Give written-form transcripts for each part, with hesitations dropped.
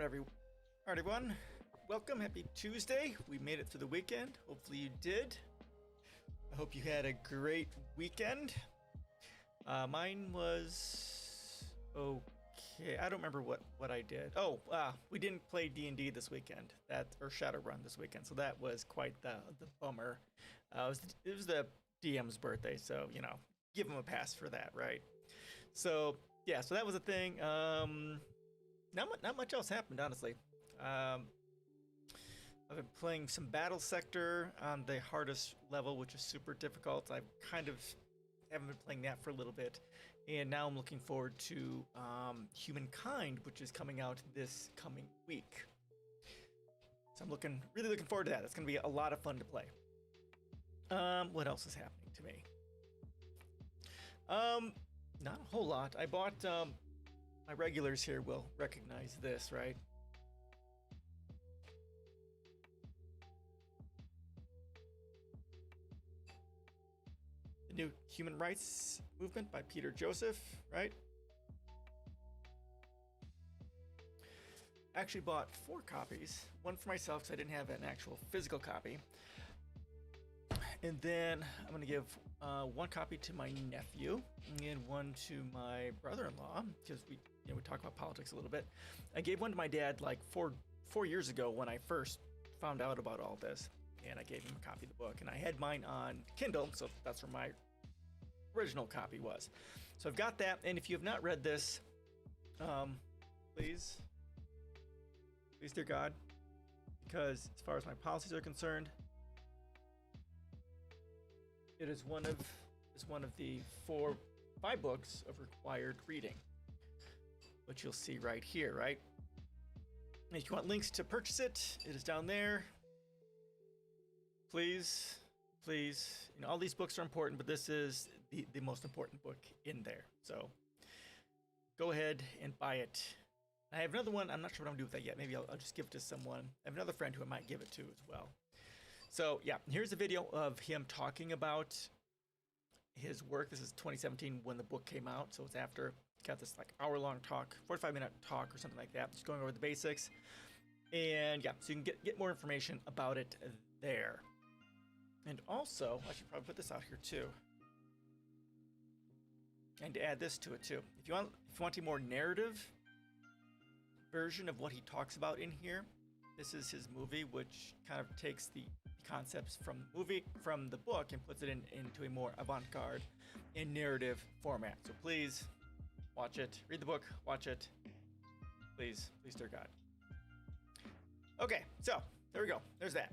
Everyone. Welcome. Happy Tuesday. We made it through the weekend. Hopefully you did. I hope you had a great weekend. Mine was okay. I don't remember what I did. We didn't play D&D this weekend. Or Shadowrun this weekend. So that was quite the bummer. It was the DM's birthday, so give him a pass for that, right? So yeah, so that was a thing. Not much else happened, honestly. I've been playing some Battle Sector on the hardest level, which is super difficult. I kind of haven't been playing that for a little bit, and now I'm looking forward to Humankind, which is coming out this coming week. So I'm really looking forward to that. It's going to be a lot of fun to play. What else is happening to me? Not a whole lot. I bought my regulars here will recognize this, right? The new Human Rights Movement by Peter Joseph, right? I actually bought 4 copies. One for myself because I didn't have an actual physical copy. And then I'm going to give 1 copy to my nephew and 1 to my brother-in-law, because we talk about politics a little bit. I gave 1 to my dad like 4 years ago when I first found out about all this, and I gave him a copy of the book. And I had mine on Kindle, so that's where my original copy was. So I've got that, and if you have not read this, please, dear God, because as far as my policies are concerned, it is one of the 5 books of required reading, which you'll see right here, right? And if you want links to purchase it, it is down there. Please, all these books are important, but this is the most important book in there. So go ahead and buy it. I have another one. I'm not sure what I'm gonna do with that yet. Maybe I'll just give it to someone. I have another friend who I might give it to as well. So yeah, here's a video of him talking about his work. This is 2017 when the book came out, so it's after. Got this like hour-long talk, 45-minute talk or something like that, just going over the basics. And yeah, so you can get more information about it there. And also, I should probably put this out here too, and to add this to it too. If you want a more narrative version of what he talks about in here, this is his movie, which kind of takes the concepts from the book and puts it into a more avant-garde and narrative format. So please watch it, read the book, watch it. Please, dear God. Okay, so there we go. There's that.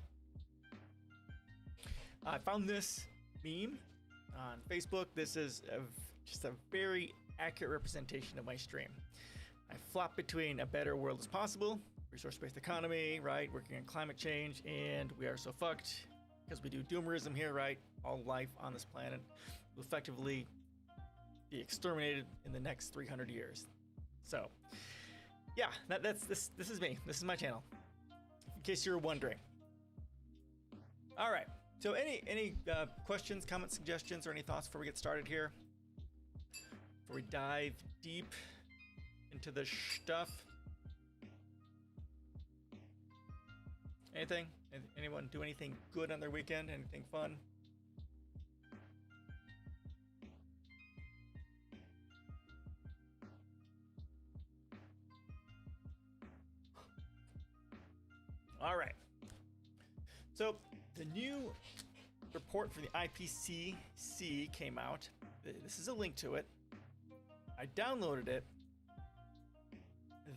I found this meme on Facebook. This is just a very accurate representation of my stream. I flop between a better world is possible, resource-based economy, right? Working on climate change, and we are so fucked because we do doomerism here, right? All life on this planet will effectively be exterminated in the next 300 years. So, yeah, that's this is me. This is my channel, in case you're wondering. All right. So, any questions, comments, suggestions, or any thoughts before we get started here? Before we dive deep into the stuff. Anything? Anyone do anything good on their weekend? Anything fun? All right. So the new report from the IPCC came out. This is a link to it. I downloaded it.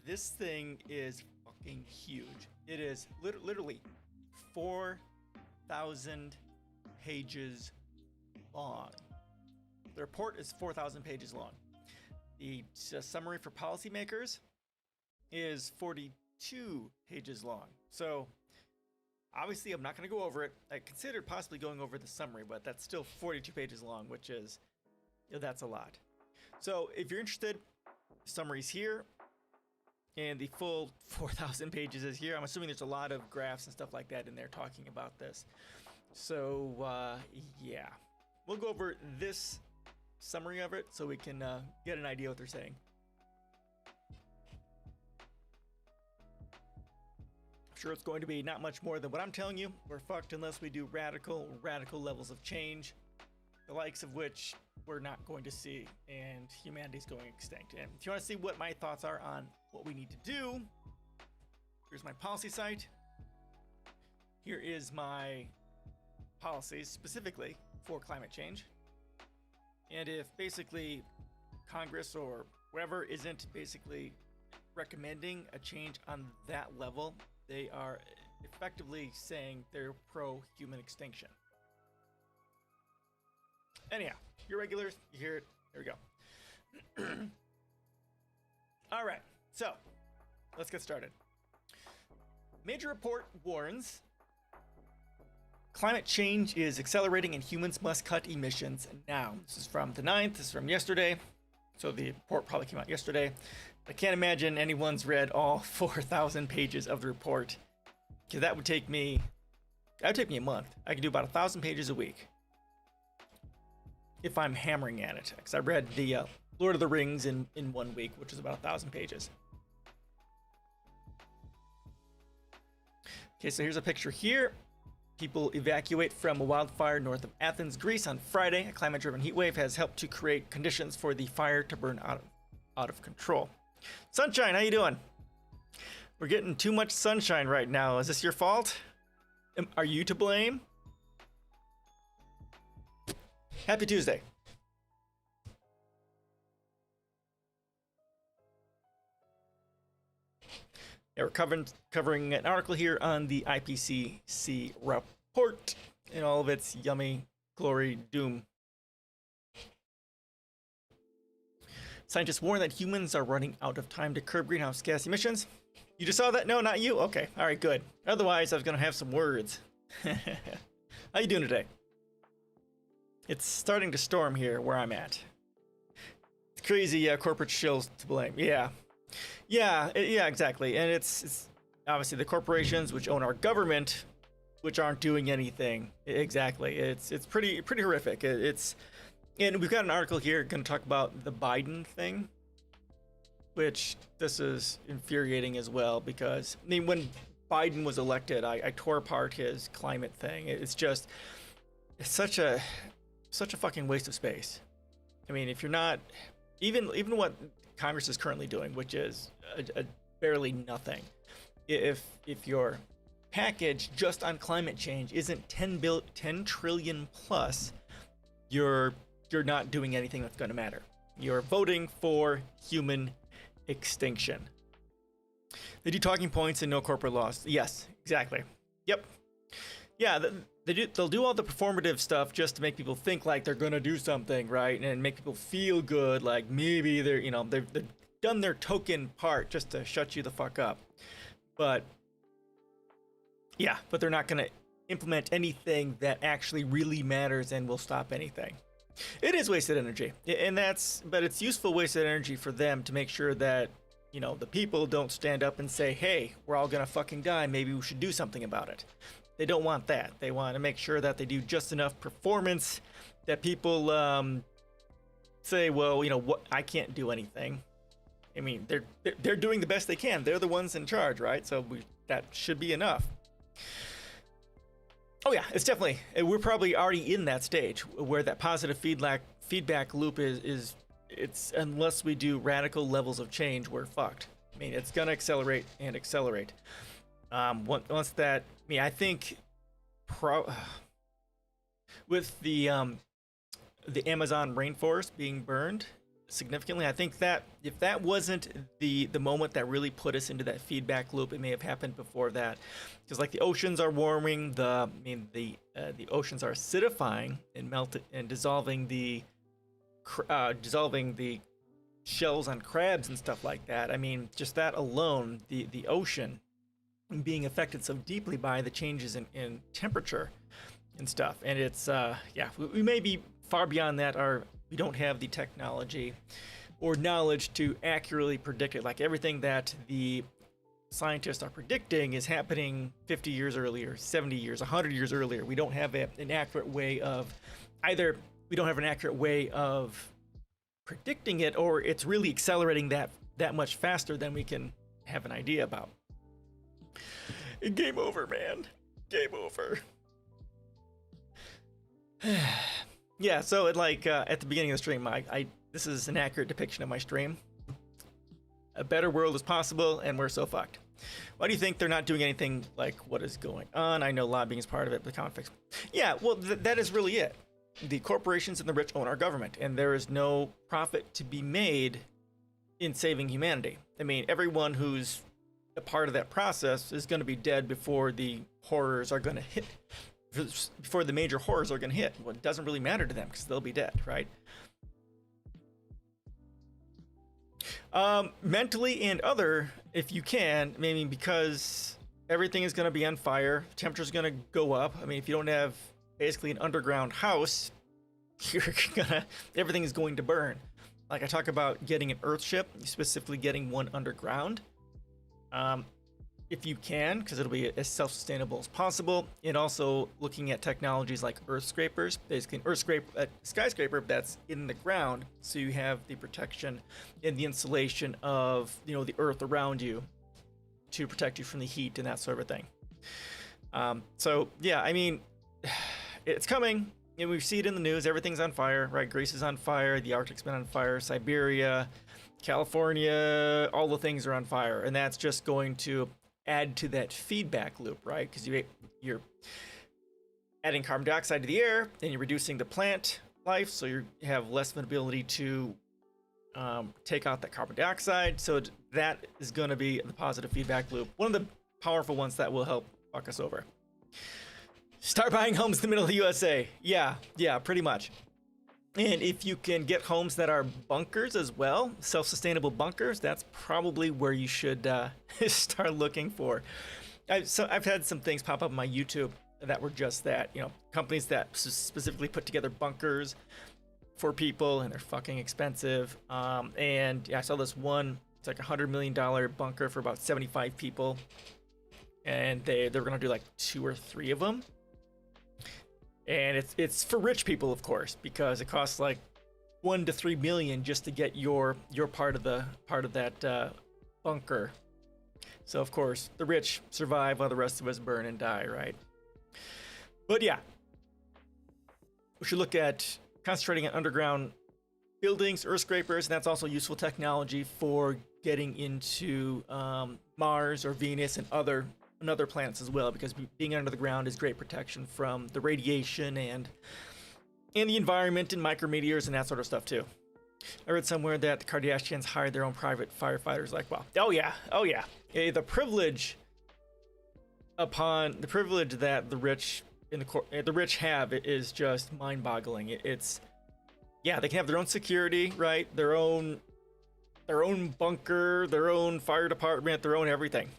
This thing is fucking huge. It is literally 4,000 pages long. The report is 4,000 pages long. The summary for policymakers is 42 pages long. So obviously I'm not going to go over it. I considered possibly going over the summary, but that's still 42 pages long, which is, that's a lot. So if you're interested, the summary's here. And the full 4,000 pages is here. I'm assuming there's a lot of graphs and stuff like that in there talking about this. So, yeah. We'll go over this summary of it so we can get an idea what they're saying. sure it's going to be not much more than what I'm telling you. We're fucked unless we do radical levels of change, the likes of which we're not going to see, and humanity's going extinct. And if you want to see what my thoughts are on what we need to do, here's my policy site. Here is my policies specifically for climate change. And if basically Congress or whoever isn't basically recommending a change on that level, they are effectively saying they're pro-human extinction. Anyhow, your regulars, you hear it. There we go. All right, so let's get started. Major report warns climate change is accelerating and humans must cut emissions now. This is from the 9th. This is from yesterday. So the report probably came out yesterday. I can't imagine anyone's read all 4,000 pages of the report, because that would take me a month. I could do about 1,000 pages a week if I'm hammering at it. Because I read the Lord of the Rings in 1 week, which is about 1,000 pages. Okay, so here's a picture here. People evacuate from a wildfire north of Athens, Greece on Friday. A climate-driven heat wave has helped to create conditions for the fire to burn out of control. Sunshine, how you doing? We're getting too much sunshine right now. Is this your fault? Are you to blame? Happy Tuesday. Yeah, we're covering an article here on the IPCC report in all of its yummy glory doom. Scientists warn that humans are running out of time to curb greenhouse gas emissions. You just saw that? No, not you? Okay, all right, good. Otherwise, I was going to have some words. How you doing today? It's starting to storm here where I'm at. It's crazy corporate shills to blame. Yeah, exactly. And it's obviously the corporations which own our government, which aren't doing anything. Exactly. It's pretty horrific. And we've got an article here going to talk about the Biden thing, which this is infuriating as well, because I mean, when Biden was elected, I tore apart his climate thing. It's such a fucking waste of space. I mean, if you're not even what Congress is currently doing, which is a barely nothing. If your package just on climate change isn't 10 trillion plus, you're not doing anything that's going to matter. You're voting for human extinction. They do talking points and no corporate laws. Yes, exactly. Yep. Yeah, they'll do all the performative stuff just to make people think like they're gonna do something, right? And make people feel good, like maybe they've done their token part just to shut you the fuck up. But they're not gonna implement anything that actually really matters and will stop anything. It is wasted energy, but it's useful wasted energy for them to make sure that the people don't stand up and say, hey, we're all gonna fucking die, maybe we should do something about it. They don't want that. They want to make sure that they do just enough performance that people say, well, what, I can't do anything. I mean, they're doing the best they can. They're the ones in charge, right? So that should be enough. Oh yeah, it's definitely, we're probably already in that stage where that positive feedback loop is unless we do radical levels of change, we're fucked. I mean, it's gonna accelerate and accelerate. Once that, I think with the Amazon rainforest being burned significantly, I think that if that wasn't the moment that really put us into that feedback loop, it may have happened before that, because like the oceans are warming, the oceans are acidifying and dissolving the shells on crabs and stuff like that. I mean, just that alone, the ocean being affected so deeply by the changes in temperature and stuff. And it's we may be far beyond that, or we don't have the technology or knowledge to accurately predict it. Like everything that the scientists are predicting is happening 50 years earlier, 70 years, 100 years earlier. We don't have an accurate way of predicting it, or it's really accelerating that much faster than we can have an idea about. Game over, man. Game over. Yeah, so at the beginning of the stream, this is an accurate depiction of my stream. A better world is possible, and we're so fucked. Why do you think they're not doing anything like what is going on? I know lobbying is part of it, but conflicts. Yeah, well, that is really it. The corporations and the rich own our government, and there is no profit to be made in saving humanity. I mean, everyone who's a part of that process is going to be dead before the horrors are going to hit. Before the major horrors are going to hit. Well, it doesn't really matter to them because they'll be dead, right? Mentally and other, if you can, maybe because everything is going to be on fire, temperature's going to go up. I mean, if you don't have basically an underground house, everything is going to burn. Like I talk about getting an Earth ship, specifically getting one underground. If you can, because it'll be as self-sustainable as possible, and also looking at technologies like earth scrapers, basically a skyscraper that's in the ground, so you have the protection and the insulation of the earth around you to protect you from the heat and that sort of thing. So yeah, I mean, it's coming, and we see it in the news. Everything's on fire, right? Greece is on fire, the Arctic's been on fire, Siberia, California, all the things are on fire, and that's just going to add to that feedback loop, right? Because you're adding carbon dioxide to the air, and you're reducing the plant life, so you have less of an ability to take out that carbon dioxide. So that is going to be the positive feedback loop. One of the powerful ones that will help fuck us over. Start buying homes in the middle of the USA. Yeah, pretty much. And if you can get homes that are bunkers as well, self-sustainable bunkers, that's probably where you should start looking for. I've had some things pop up on my YouTube that were just that, companies that specifically put together bunkers for people, and they're fucking expensive. And yeah, I saw this one, it's like $100 million bunker for about 75 people. And they're going to do like 2 or 3 of them. And it's for rich people, of course, because it costs like $1 to $3 million just to get your part of that bunker. So of course the rich survive while the rest of us burn and die, right? But yeah, we should look at concentrating on underground buildings, earth scrapers, and that's also useful technology for getting into Mars or Venus and other planets as well, because being under the ground is great protection from the radiation and the environment and micrometeors and that sort of stuff too. I read somewhere that the Kardashians hired their own private firefighters. Like, wow, oh yeah. The privilege that the rich have is just mind-boggling. Yeah, they can have their own security, right? Their own bunker, their own fire department, their own everything.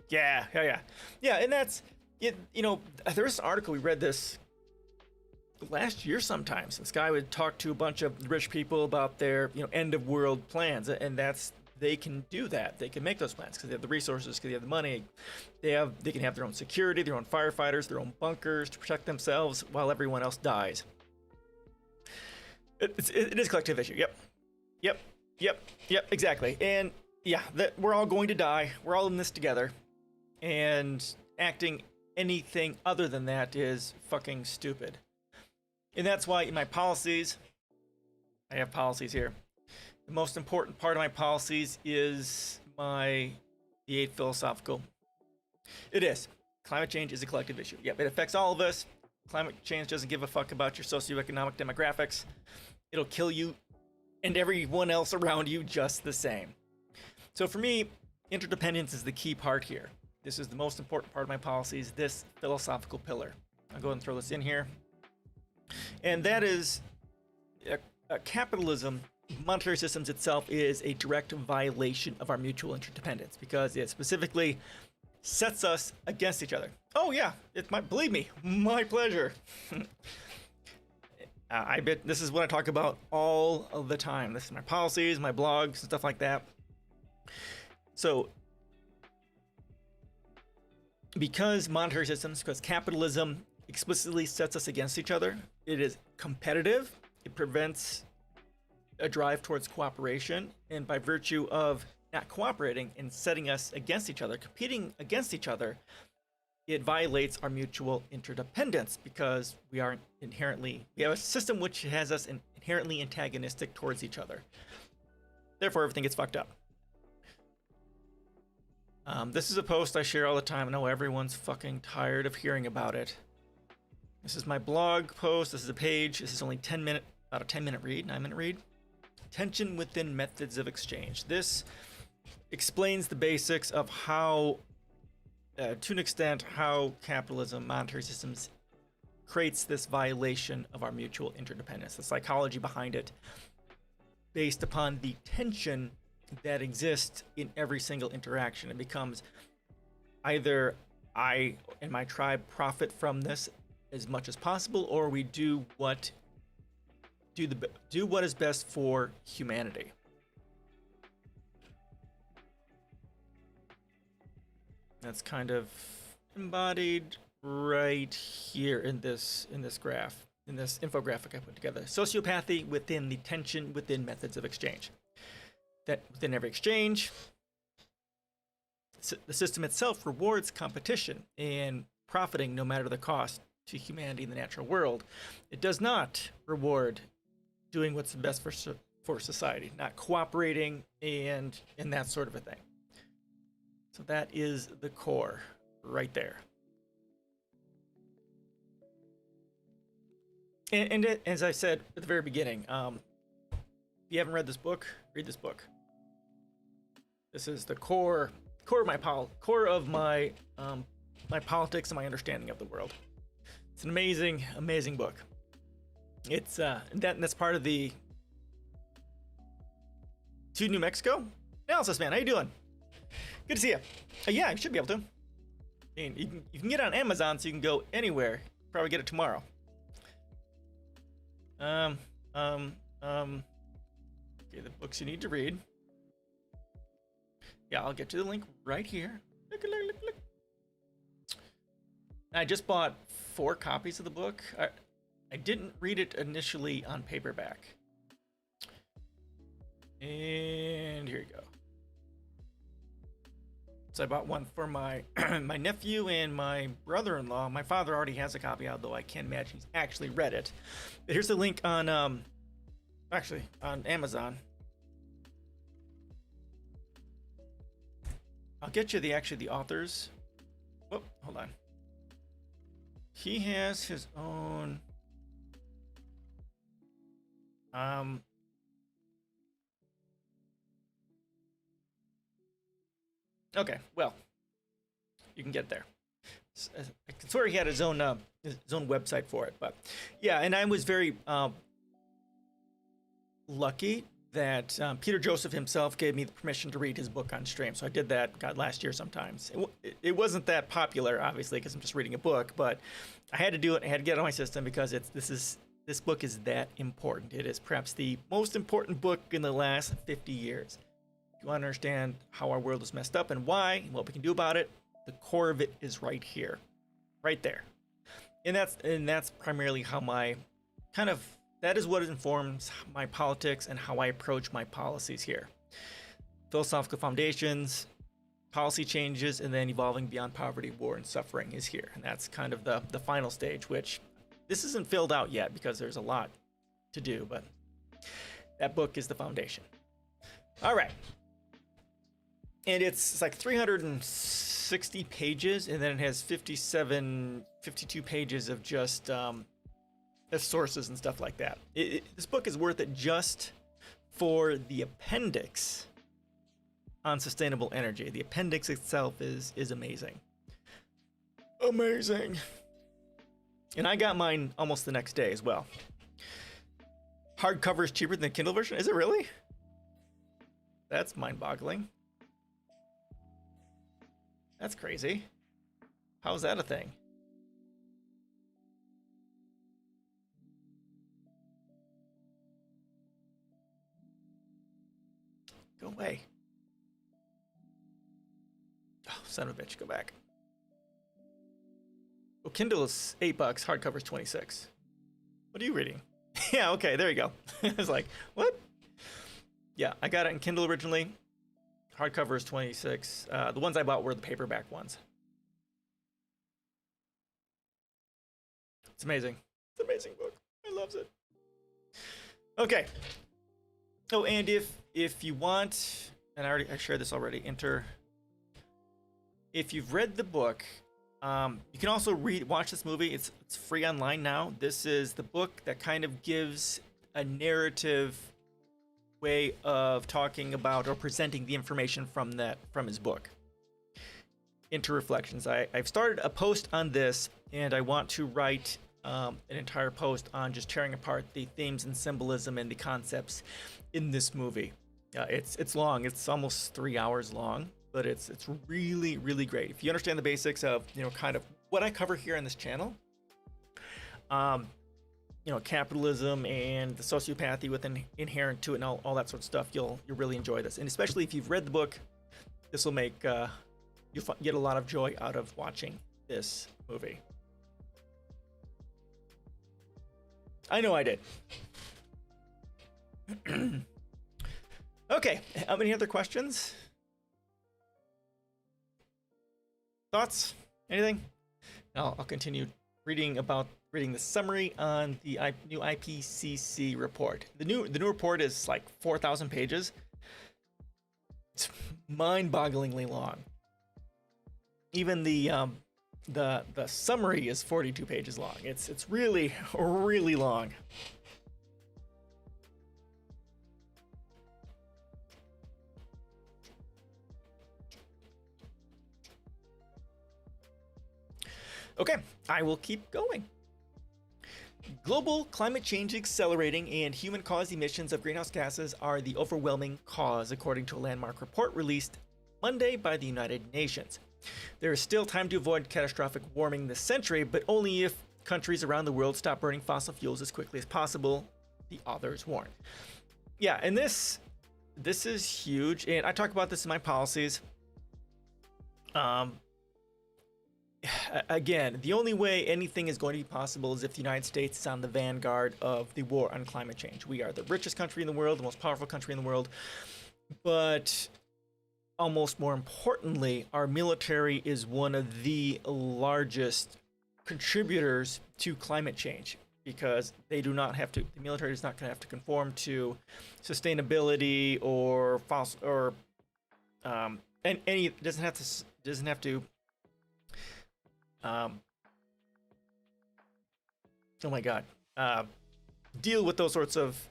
Yeah, and that's it. There's an article, we read this last year sometimes. This guy would talk to a bunch of rich people about their end of world plans, and they can do that. They can make those plans because they have the resources, because they have the money. They can have their own security, their own firefighters, their own bunkers to protect themselves while everyone else dies. It is a collective issue. Yep, exactly. And yeah, that we're all going to die. We're all in this together. And acting anything other than that is fucking stupid. And that's why in my policies, I have policies here. The most important part of my policies is the 8th philosophical. It is. Climate change is a collective issue. Yep, it affects all of us. Climate change doesn't give a fuck about your socioeconomic demographics. It'll kill you and everyone else around you just the same. So for me, interdependence is the key part here. This is the most important part of my policies, this philosophical pillar. I'll go ahead and throw this in here. And that is capitalism, monetary systems itself is a direct violation of our mutual interdependence because it specifically sets us against each other. Oh yeah, believe me, my pleasure. I bet this is what I talk about all of the time. This is my policies, my blogs, and stuff like that. So, because capitalism explicitly sets us against each other, it is competitive, it prevents a drive towards cooperation, and by virtue of not cooperating and setting us against each other, competing against each other, it violates our mutual interdependence because we have a system which has us inherently antagonistic towards each other. Therefore, everything gets fucked up. This is a post I share all the time. I know everyone's fucking tired of hearing about it. This is my blog post. This is a page. This is only about a 10-minute read, 9-minute read. Tension within methods of exchange. This explains the basics of how, to an extent, how capitalism, monetary systems creates this violation of our mutual interdependence, the psychology behind it, based upon the tension that exists in every single interaction. It becomes either I and my tribe profit from this as much as possible, or we do what is best for humanity. That's kind of embodied right here in this graph, in this infographic I put together. Sociopathy within the tension within methods of exchange. That within every exchange, the system itself rewards competition and profiting no matter the cost to humanity in the natural world. It does not reward doing what's the best for society, not cooperating and that sort of a thing. So that is the core right there. And as I said at the very beginning, if you haven't read this book, read this book. This is the core of my my politics and my understanding of the world. It's an amazing book. It's that's part of the to New Mexico analysis, man. How you doing? Good to see you. Yeah, you should be able to. I mean, you can get it on Amazon, so you can go anywhere. Probably get it tomorrow. Okay, the books you need to read. Yeah, I'll get you the link right here. Look. I just bought 4 copies of the book. I didn't read it initially on paperback. And here you go. So I bought one for my my nephew and my brother-in-law. My father already has a copy, although I can't imagine he's actually read it. But here's the link on on Amazon. I'll get you the authors. Oh, hold on. He has his own okay, well, you can get there. I can swear he had his own website for it, but yeah, and I was very lucky that Peter Joseph himself gave me the permission to read his book on stream. So I did that, last year sometimes. It wasn't that popular, obviously, because I'm just reading a book, but I had to do it. I had to get it on my system because this book is that important. It is perhaps the most important book in the last 50 years. If you want to understand how our world is messed up and why, and what we can do about it, the core of it is right here, right there. And that's primarily how that is what informs my politics and how I approach my policies here. Philosophical foundations, policy changes, and then evolving beyond poverty, war, and suffering is here. And that's kind of the final stage, which this isn't filled out yet because there's a lot to do, but that book is the foundation. All right. And it's like 360 pages, and then it has 52 pages of just sources and stuff like that. This book is worth it just for the appendix on sustainable energy. The appendix itself is amazing. Amazing. And I got mine almost the next day as well. Hardcover is cheaper than the Kindle version? Is it really? That's mind-boggling. That's crazy. How's that a thing? Go away. Oh, son of a bitch, go back. Well, Kindle is $8, hardcover is $26. What are you reading? Yeah, okay, there you go. I was like, what? Yeah, I got it in Kindle originally. Hardcover is 26. The ones I bought were the paperback ones. It's amazing. It's an amazing book. I loves it. Okay. Oh, and if you want, and I shared this already, if you've read the book, you can also watch this movie. It's free online now. This is the book that kind of gives a narrative way of talking about or presenting the information from his book. Into Reflections. I've started a post on this, and I want to write an entire post on just tearing apart the themes and symbolism and the concepts in this movie. It's long. It's almost 3 hours long, but it's really, really great. If you understand the basics of, kind of what I cover here on this channel, capitalism and the sociopathy within inherent to it and all that sort of stuff, you'll really enjoy this. And especially if you've read the book, this will make you'll get a lot of joy out of watching this movie. I know I did. Okay, any other questions? Thoughts? Anything? I'll continue reading the summary on the new IPCC report. The new report is like 4,000 pages. It's mind-bogglingly long. Even the summary is 42 pages long. It's really, really long. Okay, I will keep going. Global climate change accelerating and human-caused emissions of greenhouse gases are the overwhelming cause, according to a landmark report released Monday by the United Nations. There is still time to avoid catastrophic warming this century, but only if countries around the world stop burning fossil fuels as quickly as possible, the authors warn. Yeah, and this is huge, and I talk about this in my policies. Again, the only way anything is going to be possible is if the United States is on the vanguard of the war on climate change. We are the richest country in the world, the most powerful country in the world, but almost more importantly, our military is one of the largest contributors to climate change, because the military is not going to have to conform to sustainability or doesn't have to deal with those sorts of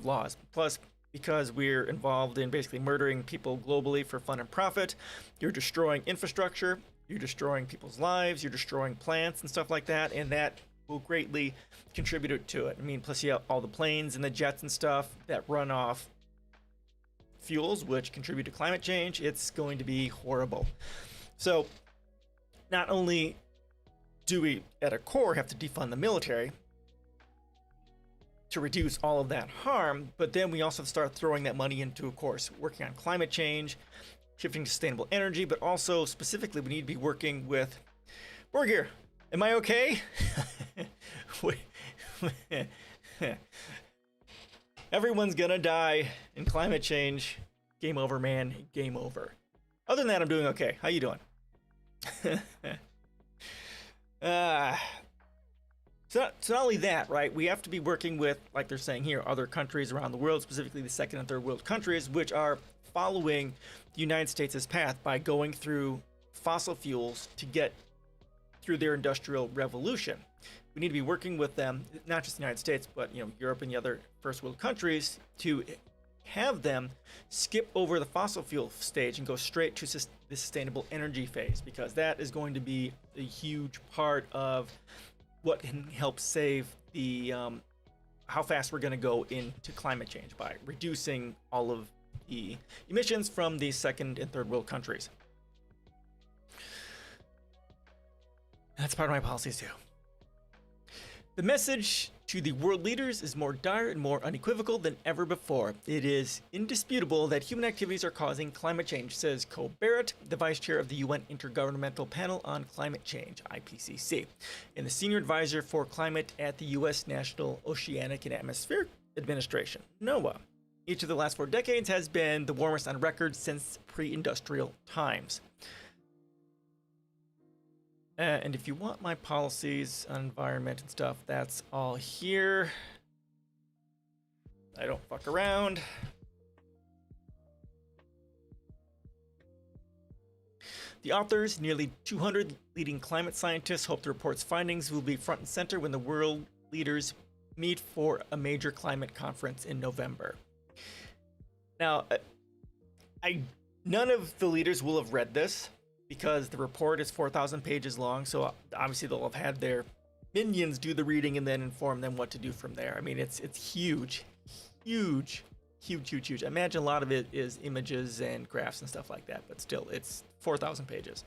laws. Plus, because we're involved in basically murdering people globally for fun and profit, you're destroying infrastructure, you're destroying people's lives, you're destroying plants and stuff like that, and that will greatly contribute to it. I mean, plus you have all the planes and the jets and stuff that run off fuels, which contribute to climate change. It's going to be horrible. So not only do we, at a core, have to defund the military to reduce all of that harm, but then we also start throwing that money into, of course, working on climate change, shifting to sustainable energy, but also specifically we need to be working with Borgir. Am I okay? Everyone's gonna die in climate change. Game over, man. Game over. Other than that, I'm doing okay. How you doing? So not only that, right? We have to be working with, like they're saying here, other countries around the world, specifically the second and third world countries, which are following the United States' path by going through fossil fuels to get through their industrial revolution. We need to be working with them, not just the United States, but Europe and the other first world countries, to have them skip over the fossil fuel stage and go straight to the sustainable energy phase, because that is going to be a huge part of what can help save the how fast we're going to go into climate change by reducing all of the emissions from the second and third world countries. That's part of my policies too. The message to the world leaders is more dire and more unequivocal than ever before. It is indisputable that human activities are causing climate change, says Cole Barrett, the vice chair of the UN Intergovernmental Panel on Climate Change, IPCC, and the senior advisor for climate at the U.S. National Oceanic and Atmospheric Administration, NOAA. each of the last 4 decades has been the warmest on record since pre-industrial times. And if you want my policies on environment and stuff, that's all here. I don't fuck around. The authors, nearly 200 leading climate scientists, hope the report's findings will be front and center when the world leaders meet for a major climate conference in November. Now, none of the leaders will have read this because the report is 4,000 pages long, so obviously they'll have had their minions do the reading and then inform them what to do from there. I mean, it's huge. I imagine a lot of it is images and graphs and stuff like that, but still, it's 4,000 pages.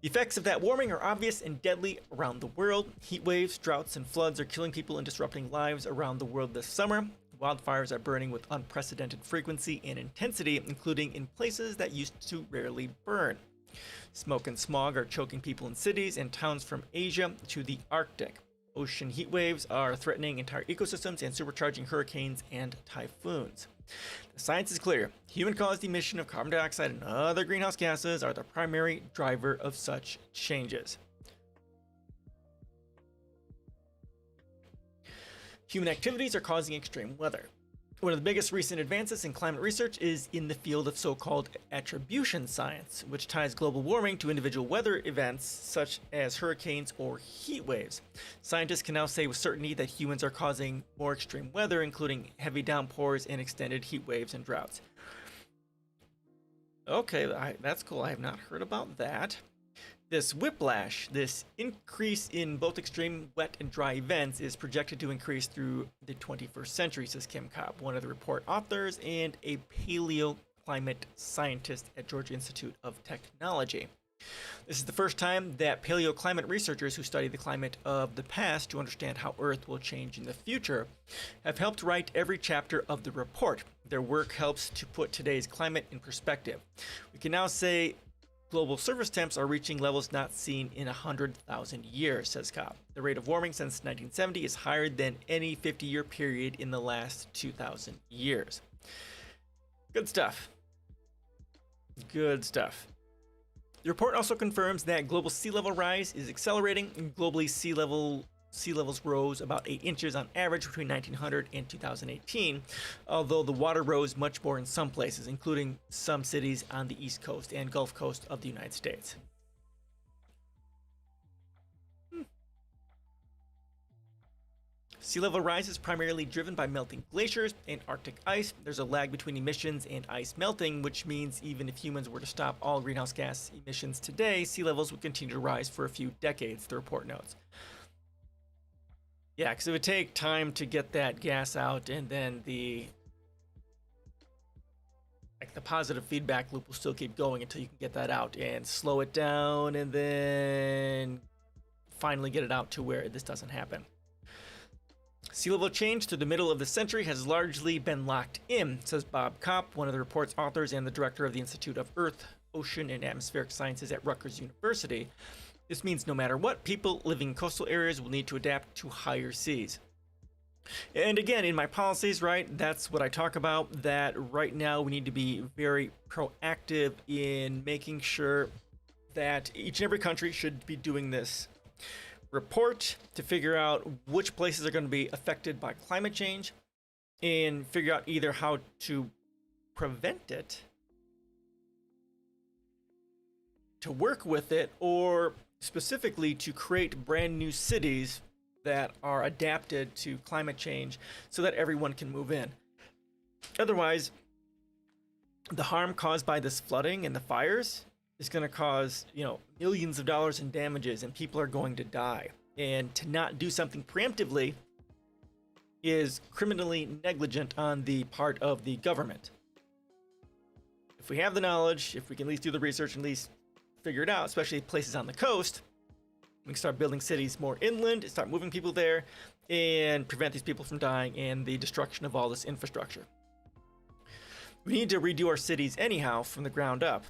The effects of that warming are obvious and deadly around the world. Heat waves, droughts, and floods are killing people and disrupting lives around the world this summer. Wildfires are burning with unprecedented frequency and intensity, including in places that used to rarely burn. Smoke and smog are choking people in cities and towns from Asia to the Arctic. Ocean heat waves are threatening entire ecosystems and supercharging hurricanes and typhoons. The science is clear. Human-caused emission of carbon dioxide and other greenhouse gases are the primary driver of such changes. Human activities are causing extreme weather. One of the biggest recent advances in climate research is in the field of so-called attribution science, which ties global warming to individual weather events such as hurricanes or heat waves. Scientists can now say with certainty that humans are causing more extreme weather, including heavy downpours and extended heat waves and droughts. Okay, that's cool. I have not heard about that. This whiplash, this increase in both extreme wet and dry events, is projected to increase through the 21st century, says Kim Cobb, one of the report authors and a paleoclimate scientist at Georgia Institute of Technology. This is the first time that paleoclimate researchers who study the climate of the past to understand how Earth will change in the future have helped write every chapter of the report. Their work helps to put today's climate in perspective. We can now say global surface temps are reaching levels not seen in 100,000 years, says Cobb. The rate of warming since 1970 is higher than any 50-year period in the last 2,000 years. Good stuff. Good stuff. The report also confirms that global sea level rise is accelerating, and globally sea levels rose about 8 inches on average between 1900 and 2018, although the water rose much more in some places, including some cities on the East Coast and Gulf Coast of the United States. Sea level rise is primarily driven by melting glaciers and Arctic ice. There's a lag between emissions and ice melting, which means even if humans were to stop all greenhouse gas emissions today, sea levels would continue to rise for a few decades, the report notes. Yeah, because it would take time to get that gas out, and then the positive feedback loop will still keep going until you can get that out and slow it down, and then finally get it out to where this doesn't happen. Sea level change through the middle of the century has largely been locked in, says Bob Kopp, one of the report's authors and the director of the Institute of Earth, Ocean, and Atmospheric Sciences at Rutgers University. This means no matter what, people living in coastal areas will need to adapt to higher seas. And again, in my policies, right, that's what I talk about, that right now we need to be very proactive in making sure that each and every country should be doing this report to figure out which places are going to be affected by climate change and figure out either how to prevent it, to work with it, or specifically to create brand new cities that are adapted to climate change so that everyone can move in. Otherwise, the harm caused by this flooding and the fires is going to cause, millions of dollars in damages, and people are going to die. And to not do something preemptively is criminally negligent on the part of the government. If we have the knowledge, if we can at least do the research and at least figure it out, especially places on the coast, we can start building cities more inland, start moving people there, and prevent these people from dying and the destruction of all this infrastructure. We need to redo our cities anyhow from the ground up.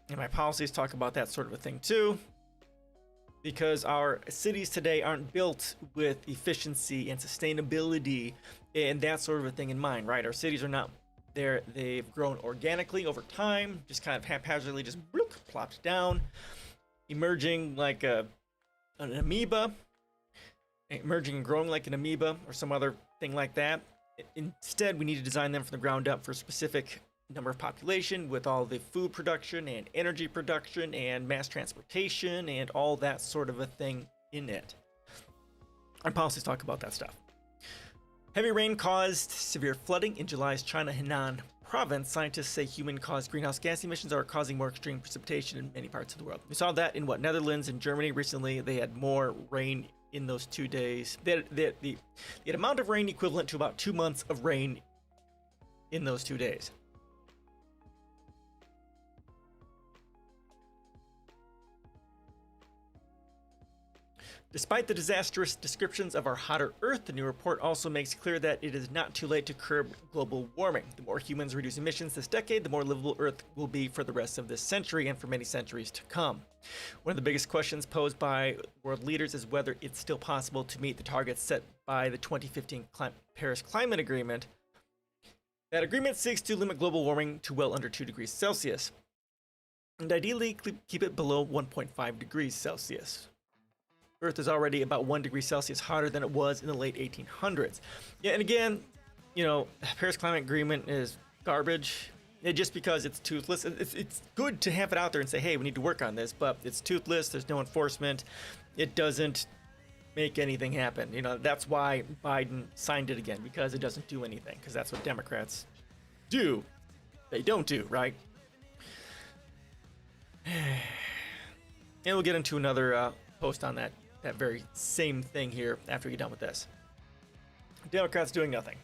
And my policies talk about that sort of a thing too. because our cities today aren't built with efficiency and sustainability and that sort of a thing in mind, right? Our cities are not there. They've grown organically over time, just kind of haphazardly, just bloop, plopped down, emerging like an amoeba, emerging and growing like an amoeba or some other thing like that. Instead, we need to design them from the ground up for a specific number of population with all the food production and energy production and mass transportation and all that sort of a thing in it. Our policies talk about that stuff. Heavy rain caused severe flooding in July's China Henan province. Scientists say human-caused greenhouse gas emissions are causing more extreme precipitation in many parts of the world. We saw that in Netherlands and Germany recently. They had more rain in those 2 days. They had the amount of rain equivalent to about 2 months of rain in those 2 days. Despite the disastrous descriptions of our hotter Earth, the new report also makes clear that it is not too late to curb global warming. The more humans reduce emissions this decade, the more livable Earth will be for the rest of this century and for many centuries to come. One of the biggest questions posed by world leaders is whether it's still possible to meet the targets set by the 2015 Paris Climate Agreement. That agreement seeks to limit global warming to well under 2 degrees Celsius, and ideally keep it below 1.5 degrees Celsius. Earth is already about 1 degree Celsius hotter than it was in the late 1800s. Yeah, and again, you know, Paris Climate Agreement is garbage. Just because it's toothless. It's good to have it out there and say, hey, we need to work on this, but it's toothless. There's no enforcement. It doesn't make anything happen. You know, that's why Biden signed it again, because it doesn't do anything, because that's what Democrats do. They don't do, right? And we'll get into another post on that very same thing here after we get done with this. Democrats doing nothing.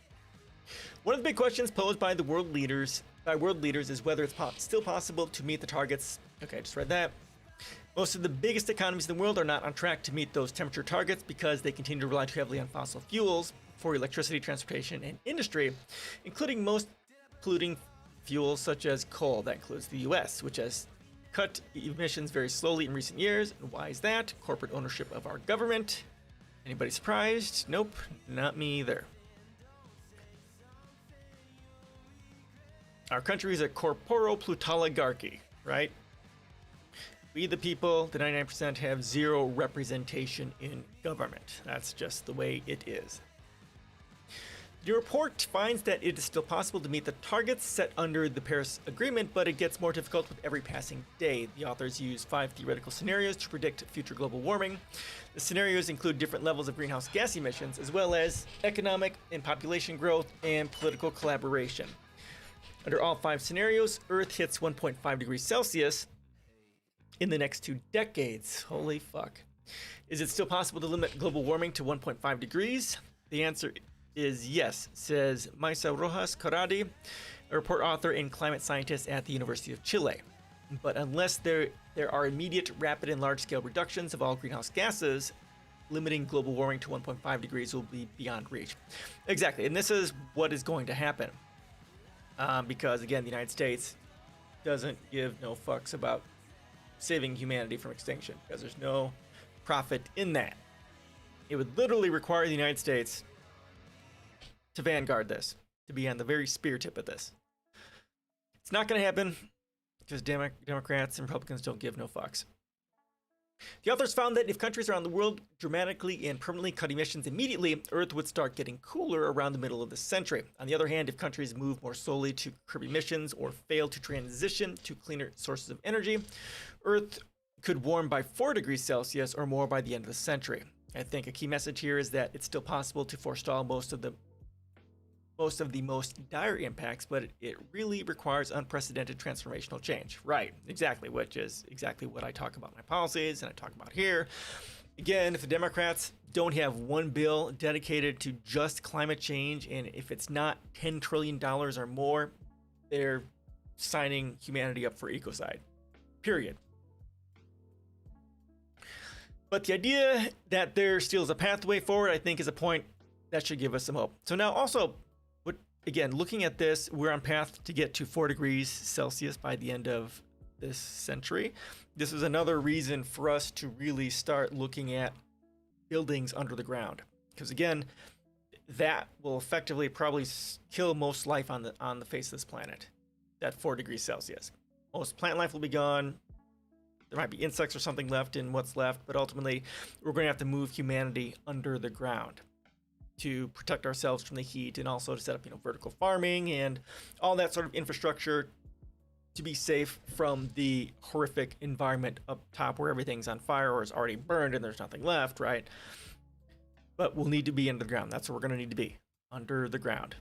One of the big questions posed by world leaders is whether it's still possible to meet the targets. Okay, I just read that. Most of the biggest economies in the world are not on track to meet those temperature targets because they continue to rely too heavily on fossil fuels for electricity, transportation, and industry, including most polluting fuels such as coal. That includes the US, which has cut emissions very slowly in recent years. And why is that? Corporate ownership of our government. Anybody surprised? Nope, not me either. Our country is a corporo-plutoligarchy, right? We, the people, the 99%, have zero representation in government. That's just the way it is. The report finds that it is still possible to meet the targets set under the Paris Agreement, but it gets more difficult with every passing day. The authors use 5 theoretical scenarios to predict future global warming. The scenarios include different levels of greenhouse gas emissions, as well as economic and population growth and political collaboration. Under all 5 scenarios, Earth hits 1.5 degrees Celsius in the next 2 decades. Holy fuck. Is it still possible to limit global warming to 1.5 degrees? The answer is yes, says Maisa Rojas Corradi, a report author and climate scientist at the University of Chile. But unless there are immediate, rapid, and large-scale reductions of all greenhouse gases, limiting global warming to 1.5 degrees will be beyond reach. Exactly, and this is what is going to happen. Because, again, the United States doesn't give no fucks about saving humanity from extinction, because there's no profit in that. It would literally require the United States to vanguard this, to be on the very spear tip of this. It's not going to happen because Democrats and Republicans don't give no fucks. The authors found that if countries around the world dramatically and permanently cut emissions immediately, Earth would start getting cooler around the middle of the century. On the other hand, if countries move more slowly to curb emissions or fail to transition to cleaner sources of energy, Earth could warm by 4 degrees Celsius or more by the end of the century. I think a key message here is that it's still possible to forestall most of the most dire impacts, but it really requires unprecedented transformational change. Right, exactly, which is exactly what I talk about in my policies and I talk about here. Again, if the Democrats don't have one bill dedicated to just climate change, and if it's not $10 trillion or more, they're signing humanity up for ecocide. Period. But the idea that there still is a pathway forward, I think, is a point that should give us some hope. So now also, again, looking at this, we're on path to get to 4 degrees Celsius by the end of this century. This is another reason for us to really start looking at buildings under the ground, because again, that will effectively probably kill most life on the face of this planet at 4 degrees Celsius. Most plant life will be gone. There might be insects or something left in what's left, but ultimately we're going to have to move humanity under the ground to protect ourselves from the heat, and also to set up, vertical farming and all that sort of infrastructure to be safe from the horrific environment up top where everything's on fire or is already burned and there's nothing left, right? But we'll need to be under the ground. That's where we're going to need to be, under the ground.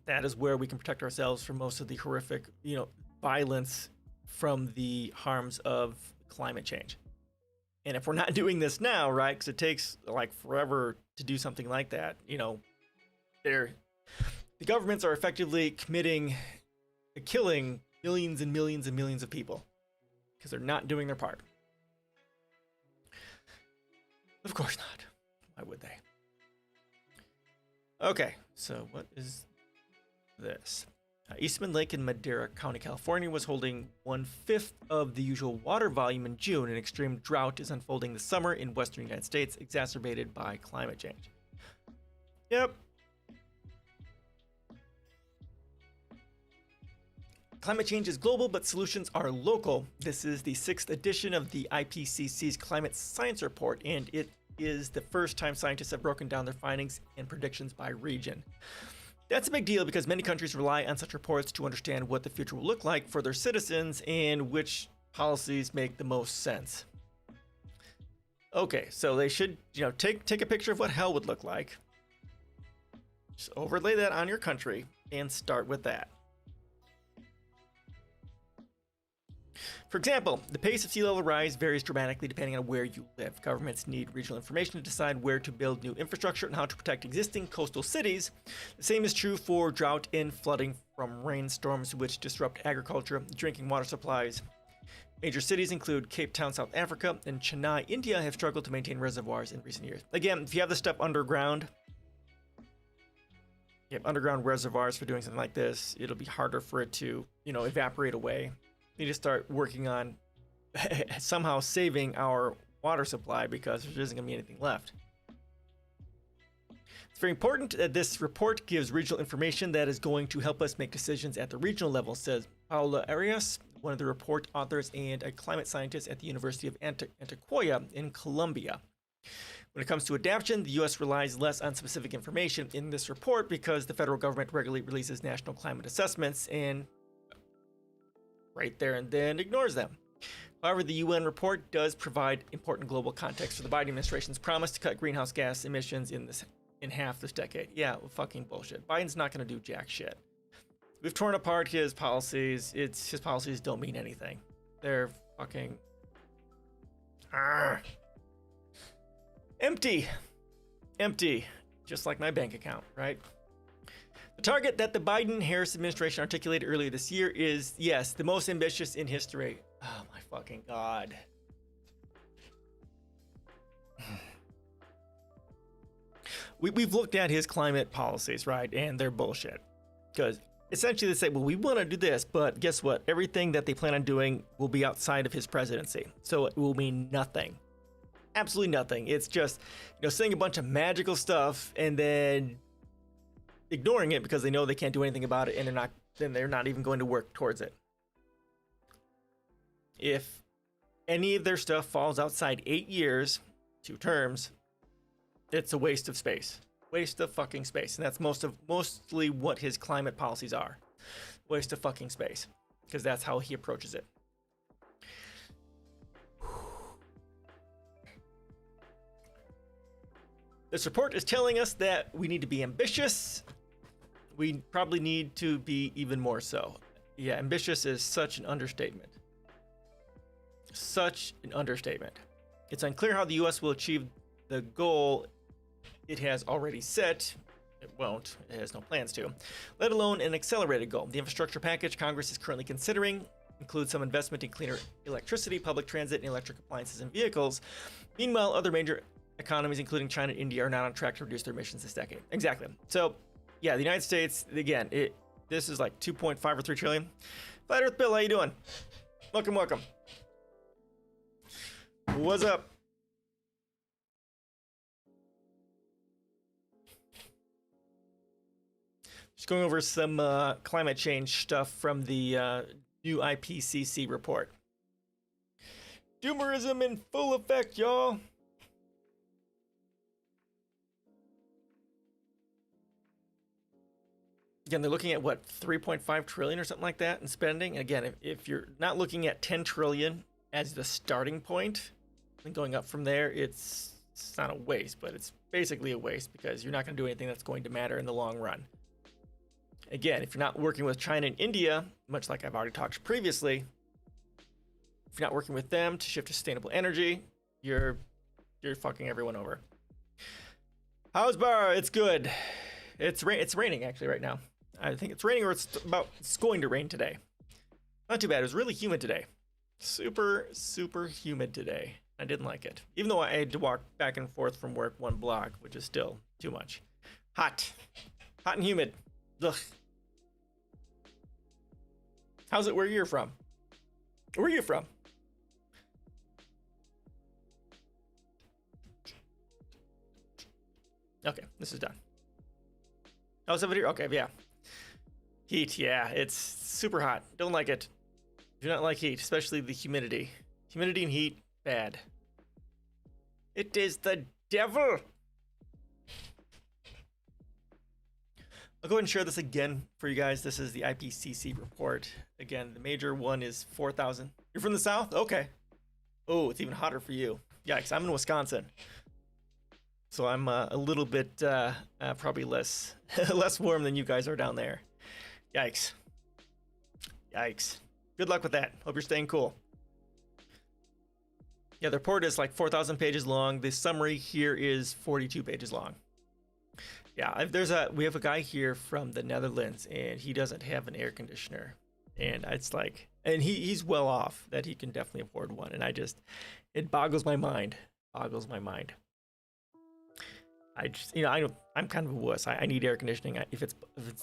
That is where we can protect ourselves from most of the horrific, violence from the harms of climate change. And if we're not doing this now, right, because it takes like forever to do something like that, the governments are effectively killing millions and millions and millions of people because they're not doing their part. Of course not. Why would they? Okay, so what is this? Eastman Lake in Madera County, California was holding 1/5 of the usual water volume in June. An extreme drought is unfolding this summer in western United States, exacerbated by climate change. Yep. Climate change is global, but solutions are local. This is the 6th edition of the IPCC's Climate Science Report, and it is the first time scientists have broken down their findings and predictions by region. That's a big deal because many countries rely on such reports to understand what the future will look like for their citizens and which policies make the most sense. Okay, so they should, take a picture of what hell would look like. Just overlay that on your country and start with that. For example, the pace of sea level rise varies dramatically depending on where you live. Governments need regional information to decide where to build new infrastructure and how to protect existing coastal cities. The same is true for drought and flooding from rainstorms, which disrupt agriculture, drinking water supplies. Major cities include Cape Town, South Africa, and Chennai, India, have struggled to maintain reservoirs in recent years. Again, if you have this stuff underground, you have underground reservoirs for doing something like this, it'll be harder for it to, evaporate away. We need to start working on somehow saving our water supply because there isn't going to be anything left. It's very important that this report gives regional information that is going to help us make decisions at the regional level, says Paula Arias, one of the report authors and a climate scientist at the University of Antioquia in Colombia. When it comes to adaptation, the U.S. relies less on specific information in this report because the federal government regularly releases national climate assessments and right there and then ignores them. However, the UN report does provide important global context for the Biden administration's promise to cut greenhouse gas emissions in half this decade. Yeah, well, fucking bullshit. Biden's not going to do jack shit. We've torn apart his policies. His policies don't mean anything. They're fucking empty, just like my bank account, right? The target that the Biden-Harris administration articulated earlier this year is, yes, the most ambitious in history. Oh my fucking God. We've looked at his climate policies, right? And they're bullshit. Because essentially they say, well, we want to do this, but guess what? Everything that they plan on doing will be outside of his presidency. So it will mean nothing. Absolutely nothing. It's just, saying a bunch of magical stuff and then ignoring it because they know they can't do anything about it, and they're not even going to work towards it. If any of their stuff falls outside 8 years, 2 terms, it's a waste of space. Waste of fucking space. And that's mostly what his climate policies are. Waste of fucking space. Because that's how he approaches it. This report is telling us that we need to be ambitious. We probably need to be even more so. Yeah, ambitious is such an understatement. Such an understatement. It's unclear how the U.S. will achieve the goal it has already set. It won't. It has no plans to. Let alone an accelerated goal. The infrastructure package Congress is currently considering includes some investment in cleaner electricity, public transit, and electric appliances and vehicles. Meanwhile, other major economies, including China and India, are not on track to reduce their emissions this decade. Exactly. So, yeah, the United States, again, this is like 2.5 or 3 trillion. Flat Earth Bill, how you doing? Welcome, welcome. What's up? Just going over some climate change stuff from the new IPCC report. Doomerism in full effect, y'all. Again, they're looking at what, 3.5 trillion or something like that in spending. Again, if you're not looking at 10 trillion as the starting point and going up from there, it's not a waste, but it's basically a waste because you're not going to do anything that's going to matter in the long run. Again, if you're not working with China and India, much like I've already talked previously, if you're not working with them to shift to sustainable energy, you're fucking everyone over. How's Bar? It's good. It's raining actually right now. I think it's raining, or it's going to rain today. Not too bad. It was really humid today. Super, super humid today. I didn't like it. Even though I had to walk back and forth from work 1 block, which is still too much. Hot. Hot and humid. Ugh. How's it where you're from? Where are you from? Okay, this is done. Oh, somebody here? Okay, yeah. Heat, yeah, it's super hot. Don't like it. Do not like heat, especially the humidity. Humidity and heat, bad. It is the devil. I'll go ahead and share this again for you guys. This is the IPCC report. Again, the major one is 4,000. You're from the south? Okay. Oh, it's even hotter for you. Yikes, I'm in Wisconsin. So I'm a little bit probably less warm than you guys are down there. Yikes. Yikes. Good luck with that. Hope you're staying cool. Yeah, the report is like 4,000 pages long. The summary here is 42 pages long. Yeah, we have a guy here from the Netherlands, and he doesn't have an air conditioner. And it's like, and he's well off that he can definitely afford one. And it boggles my mind. Boggles my mind. I'm kind of a wuss. I need air conditioning. If it's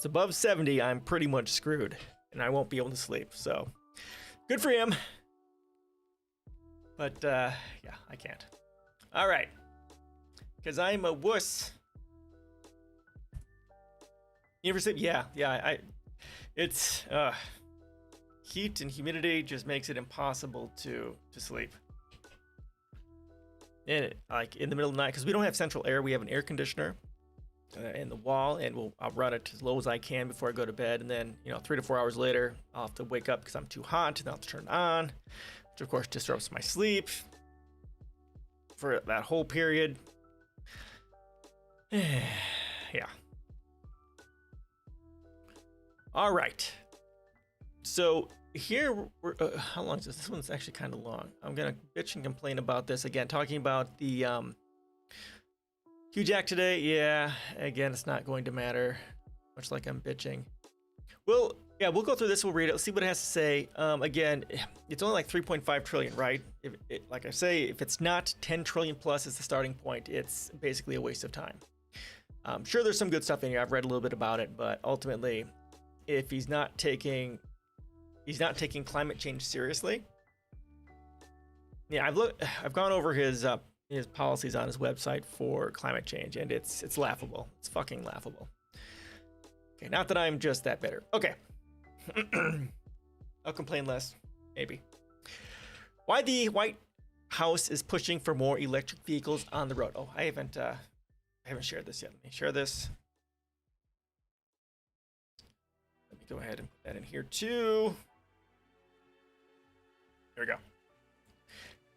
above 70, I'm pretty much screwed, and I won't be able to sleep. So, good for him. But yeah, I can't. All right, because I'm a wuss. University, yeah. It's heat and humidity just makes it impossible to sleep. And like in the middle of the night, because we don't have central air, we have an air conditioner in the wall, and I'll run it as low as I can before I go to bed, and then 3 to 4 hours later I'll have to wake up because I'm too hot, and I'll have to turn it on, which of course disrupts my sleep for that whole period. Yeah. All right. So here, how long is this? This one's actually kind of long. I'm going to bitch and complain about this again, talking about the huge act today. Yeah, again, it's not going to matter, much like I'm bitching. Well, yeah, we'll go through this. We'll read it. We'll see what it has to say. Again, it's only like 3.5 trillion, right? Like I say, if it's not 10 trillion plus as the starting point, it's basically a waste of time. Sure, there's some good stuff in here. I've read a little bit about it, but ultimately, if he's not taking climate change seriously. Yeah, I've gone over his policies on his website for climate change, and it's laughable. It's fucking laughable. Okay, not that I'm just that bitter. Okay. I'll complain less, maybe. Why the White House is pushing for more electric vehicles on the road. Oh, I haven't shared this yet. Let me share this. Let me go ahead and put that in here too. There we go.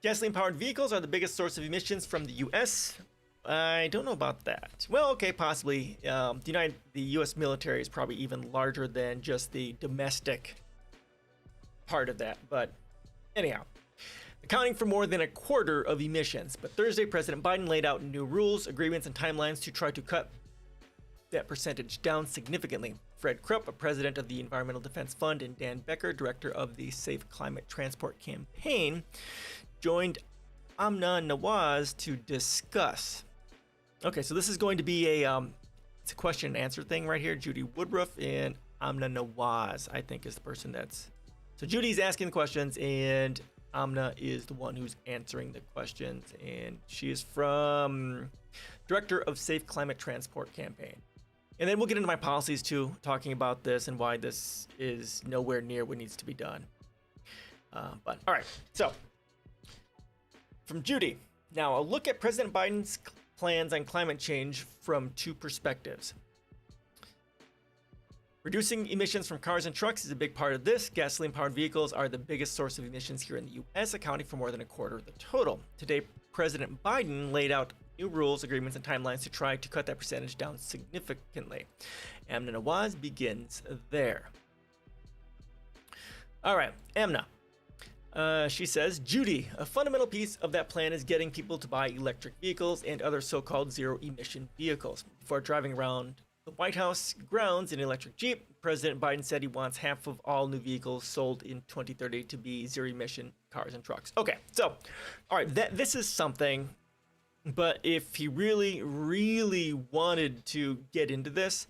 Gasoline-powered vehicles are the biggest source of emissions from the U.S. I don't know about that. Well, okay, possibly. The U.S. military is probably even larger than just the domestic part of that. But anyhow, accounting for more than a quarter of emissions. But Thursday, President Biden laid out new rules, agreements, and timelines to try to cut that percentage down significantly. Fred Krupp, a president of the Environmental Defense Fund, and Dan Becker, director of the Safe Climate Transport Campaign, joined Amna Nawaz to discuss. Okay, so this is going to be it's a question and answer thing right here. Judy Woodruff and Amna Nawaz, I think, is the person that's So Judy's asking the questions, and Amna is the one who's answering the questions, and she is from Director of Safe Climate Transport Campaign. And then we'll get into my policies too, talking about this and why this is nowhere near what needs to be done. But all right, so from Judy. Now, a look at President Biden's plans on climate change from two perspectives. Reducing emissions from cars and trucks is a big part of this. Gasoline-powered vehicles are the biggest source of emissions here in the U.S., accounting for more than a quarter of the total. Today, President Biden laid out new rules, agreements, and timelines to try to cut that percentage down significantly. Amna Nawaz begins there. All right, Amna. She says, Judy, a fundamental piece of that plan is getting people to buy electric vehicles and other so-called zero-emission vehicles. Before driving around the White House grounds in an electric Jeep, President Biden said he wants half of all new vehicles sold in 2030 to be zero-emission cars and trucks. Okay, so, all right, this is something, but if he really, really wanted to get into this,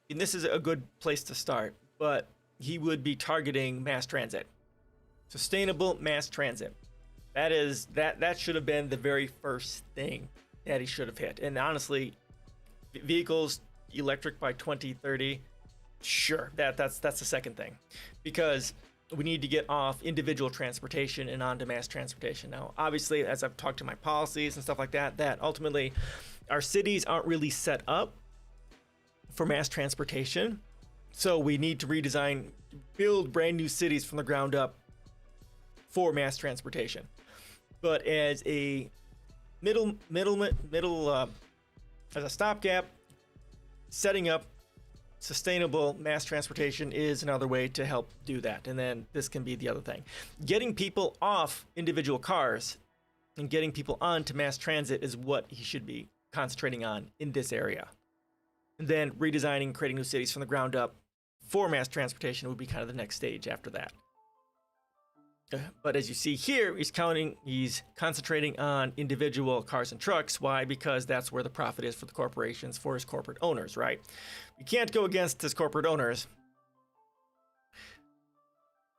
and this is a good place to start, but he would be targeting mass transit. Sustainable mass transit. That should have been the very first thing that he should have hit. And honestly, vehicles electric by 2030, sure, that's the second thing, because we need to get off individual transportation and onto mass transportation. Now, obviously, as I've talked to my policies and stuff like that, that ultimately our cities aren't really set up for mass transportation. So we need to build brand new cities from the ground up for mass transportation. But as a middle as a stopgap, setting up sustainable mass transportation is another way to help do that. And then this can be the other thing. Getting people off individual cars and getting people onto mass transit is what he should be concentrating on in this area. And then redesigning, creating new cities from the ground up for mass transportation would be kind of the next stage after that. But as you see here, he's concentrating on individual cars and trucks. Why? Because that's where the profit is for the corporations, for his corporate owners, right? We can't go against his corporate owners.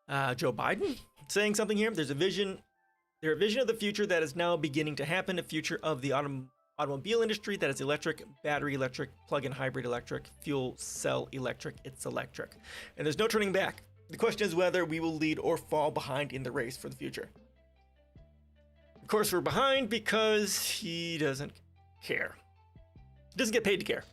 Joe Biden saying something here. There's a vision of the future that is now beginning to happen, a future of the automobile industry that is electric, battery electric, plug-in hybrid electric, fuel cell electric. It's electric. And there's no turning back. The question is whether we will lead or fall behind in the race for the future. Of course, we're behind because he doesn't care. He doesn't get paid to care.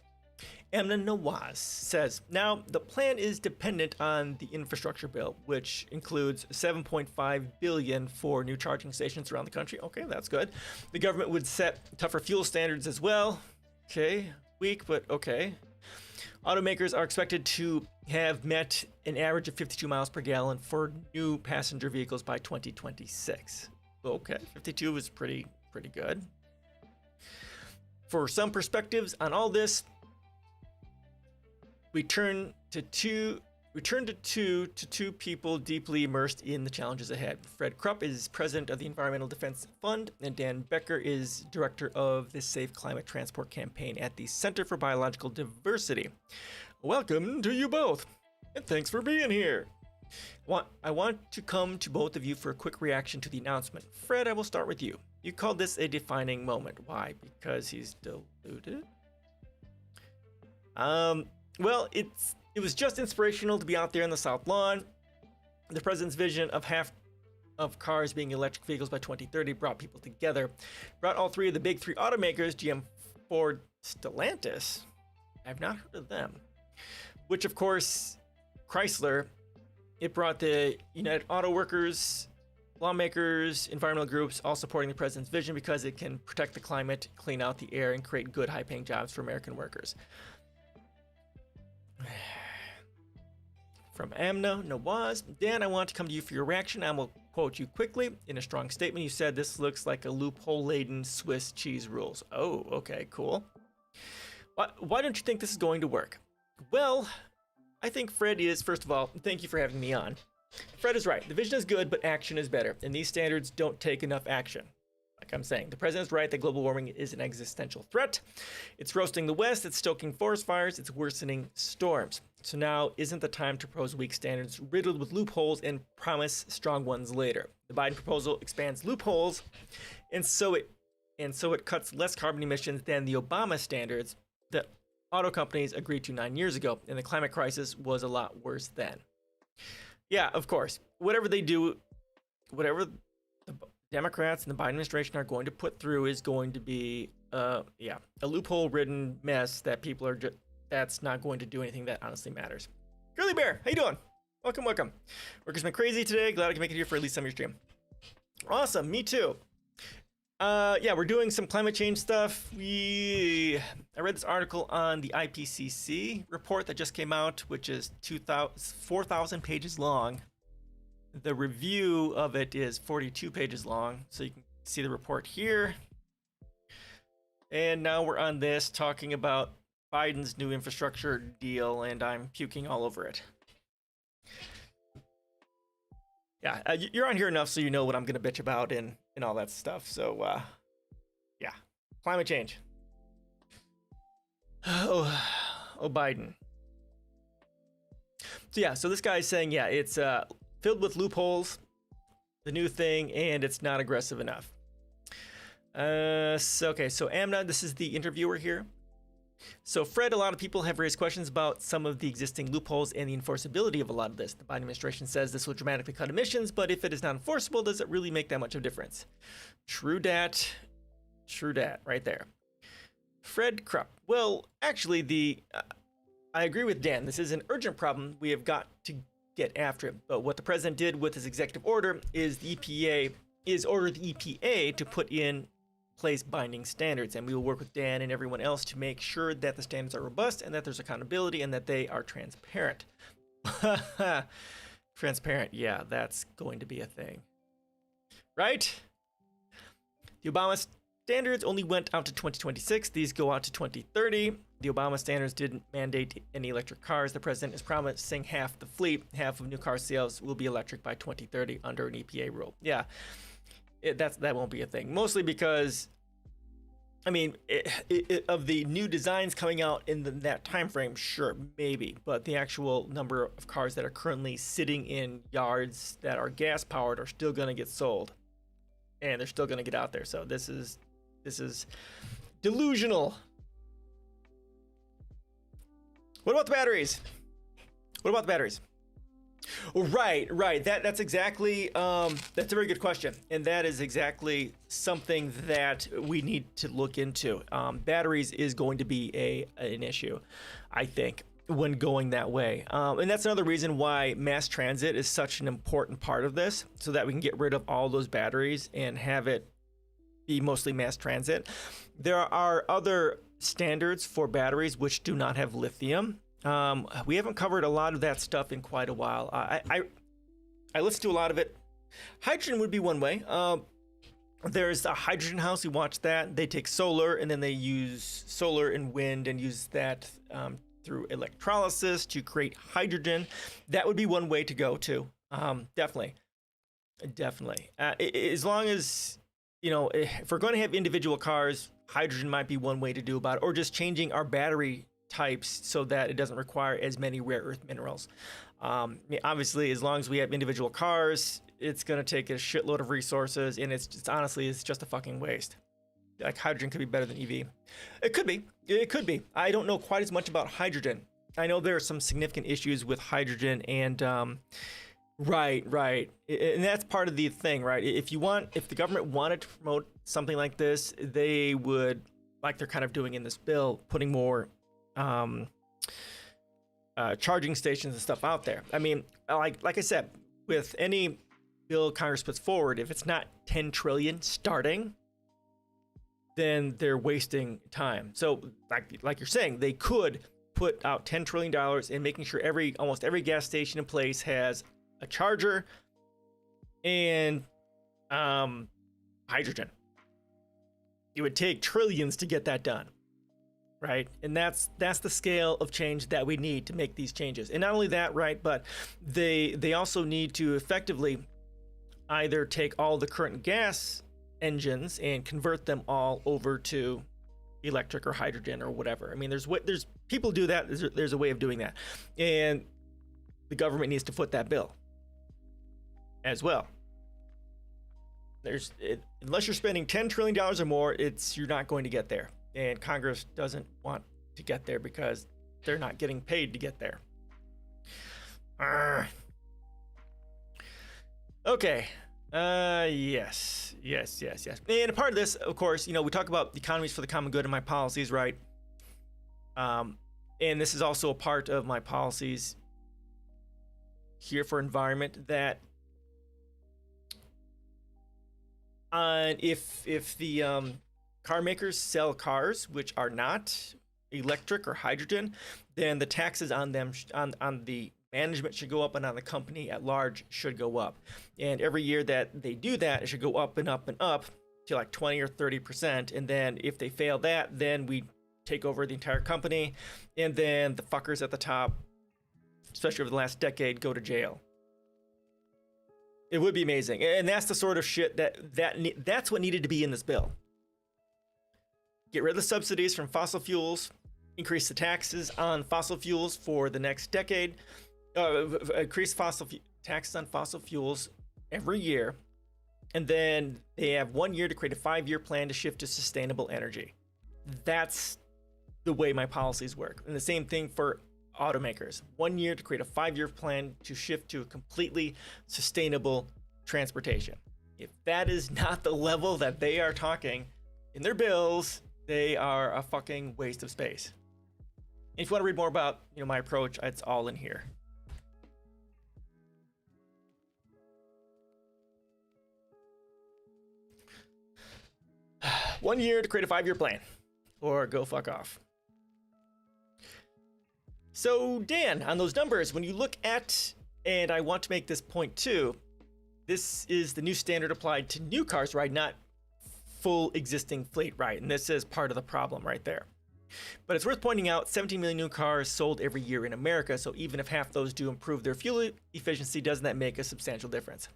Amna Nawaz says, now the plan is dependent on the infrastructure bill, which includes $7.5 billion for new charging stations around the country. Okay, that's good. The government would set tougher fuel standards as well. Okay, weak, but okay. Automakers are expected to have met an average of 52 miles per gallon for new passenger vehicles by 2026. Okay, 52 is pretty good. For some perspectives on all this, we turn to two people deeply immersed in the challenges ahead. Fred Krupp is president of the Environmental Defense Fund, and Dan Becker is director of the Safe Climate Transport Campaign at the Center for Biological Diversity. Welcome to you both, and thanks for being here. I want to come to both of you for a quick reaction to the announcement. Fred, I will start with you. You called this a defining moment. Why? Because he's diluted? Well, it was just inspirational to be out there in the South Lawn. The president's vision of half of cars being electric vehicles by 2030 brought people together. Brought all three of the big three automakers, GM, Ford, Stellantis. I've not heard of them. Which, of course, Chrysler. It brought the United Auto Workers, lawmakers, environmental groups, all supporting the president's vision because it can protect the climate, clean out the air, and create good, high-paying jobs for American workers. From Amna Nawaz, Dan, I want to come to you for your reaction. I will quote you quickly. In a strong statement, you said this looks like a loophole-laden Swiss cheese rules. Oh, okay, cool. Why don't you think this is going to work? Well, I think Fred is, first of all, thank you for having me on. Fred is right. The vision is good, but action is better, and these standards don't take enough action. Like I'm saying, the president's right that global warming is an existential threat. It's roasting the West, it's stoking forest fires, it's worsening storms. So now isn't the time to propose weak standards riddled with loopholes and promise strong ones later. The Biden proposal expands loopholes, and so it cuts less carbon emissions than the Obama standards that auto companies agreed to 9 years ago, and the climate crisis was a lot worse then. Yeah, of course. Whatever they do, whatever the Democrats and the Biden administration are going to put through is going to be, a loophole-ridden mess that people are that's not going to do anything that honestly matters. Girly Bear, how you doing? Welcome. Work has been crazy today. Glad I can make it here for at least some of your stream. Awesome, me too. We're doing some climate change stuff. I read this article on the IPCC report that just came out, which is 4,000 pages long. The review of it is 42 pages long, so you can see the report here. And now we're on this, talking about Biden's new infrastructure deal, and I'm puking all over it. Yeah, you're on here enough so you know what I'm going to bitch about and all that stuff. So, climate change. Oh, Biden. So this guy's saying, it's filled with loopholes, the new thing, and it's not aggressive enough. So Amna, this is the interviewer here. So Fred, a lot of people have raised questions about some of the existing loopholes and the enforceability of a lot of this. The Biden administration says this will dramatically cut emissions, but if it is not enforceable, does it really make that much of a difference? True dat, right there. Fred Krupp. Well, actually, I agree with Dan. This is an urgent problem. We have got to get after it. But what the president did with his executive order is order the EPA to put in place binding standards, and we will work with Dan and everyone else to make sure that the standards are robust and that there's accountability and that they are transparent. Transparent, yeah, that's going to be a thing. Right? The Obama standards only went out to 2026. These go out to 2030. The Obama standards didn't mandate any electric cars. The president is promising half the fleet, half of new car sales will be electric by 2030 under an EPA rule. Yeah. That won't be a thing. Mostly because, of the new designs coming out in that time frame, sure, maybe. But the actual number of cars that are currently sitting in yards that are gas powered are still going to get sold, and they're still going to get out there. So this is delusional. What about the batteries? Right. That's exactly that's a very good question, and that is exactly something that we need to look into. Batteries is going to be an issue, I think, when going that way, and that's another reason why mass transit is such an important part of this, so that we can get rid of all those batteries and have it be mostly mass transit. There are other standards for batteries which do not have lithium. We haven't covered a lot of that stuff in quite a while. I listened to a lot of it. Hydrogen would be one way. There's a hydrogen house. We watch that. They take solar and then they use solar and wind and use that through electrolysis to create hydrogen. That would be one way to go too. Definitely. As long as, if we're going to have individual cars, hydrogen might be one way to do about it, or just changing our battery types so that it doesn't require as many rare earth minerals. Obviously, as long as we have individual cars, it's going to take a shitload of resources, and it's just a fucking waste. Like, hydrogen could be better than EV. It could be. I don't know quite as much about hydrogen. I know there are some significant issues with hydrogen, and right. And that's part of the thing, right? If the government wanted to promote something like this, they would, like they're kind of doing in this bill, putting more charging stations and stuff out there. Like I said, with any bill Congress puts forward, if it's not 10 trillion starting, then they're wasting time. So like you're saying, they could put out $10 trillion in making sure almost every gas station in place has a charger and hydrogen. It would take trillions to get that done. Right, and that's the scale of change that we need to make these changes. And not only that, right, but they also need to effectively either take all the current gas engines and convert them all over to electric or hydrogen or whatever. I mean, there's people do that. There's a way of doing that, and the government needs to foot that bill as well. Unless you're spending $10 trillion or more, you're not going to get there, and Congress doesn't want to get there because they're not getting paid to get there. Okay. Yes. And a part of this, of course, we talk about the economies for the common good in my policies, right? And this is also a part of my policies here for environment, that if the car makers sell cars which are not electric or hydrogen, then the taxes on them on the management should go up, and on the company at large should go up. And every year that they do that, it should go up and up and up to like 20 or 30%. And then if they fail that, then we take over the entire company, and then the fuckers at the top, especially over the last decade, go to jail. It would be amazing. And that's the sort of shit that's what needed to be in this bill. Get rid of the subsidies from fossil fuels, increase the taxes on fossil fuels for the next decade, increase taxes on fossil fuels every year, and then they have 1 year to create a 5-year plan to shift to sustainable energy. That's the way my policies work. And the same thing for automakers. 1 year to create a 5-year plan to shift to a completely sustainable transportation. If that is not the level that they are talking in their bills, they are a fucking waste of space. And if you want to read more about my approach, it's all in here. One year to create a 5-year plan, or go fuck off. So Dan, on those numbers, when you look at, and I want to make this point too, this is the new standard applied to new cars, right? Not full existing fleet, right? And this is part of the problem right there. But it's worth pointing out 17 million new cars sold every year in America. So even if half those do improve their fuel efficiency, doesn't that make a substantial difference?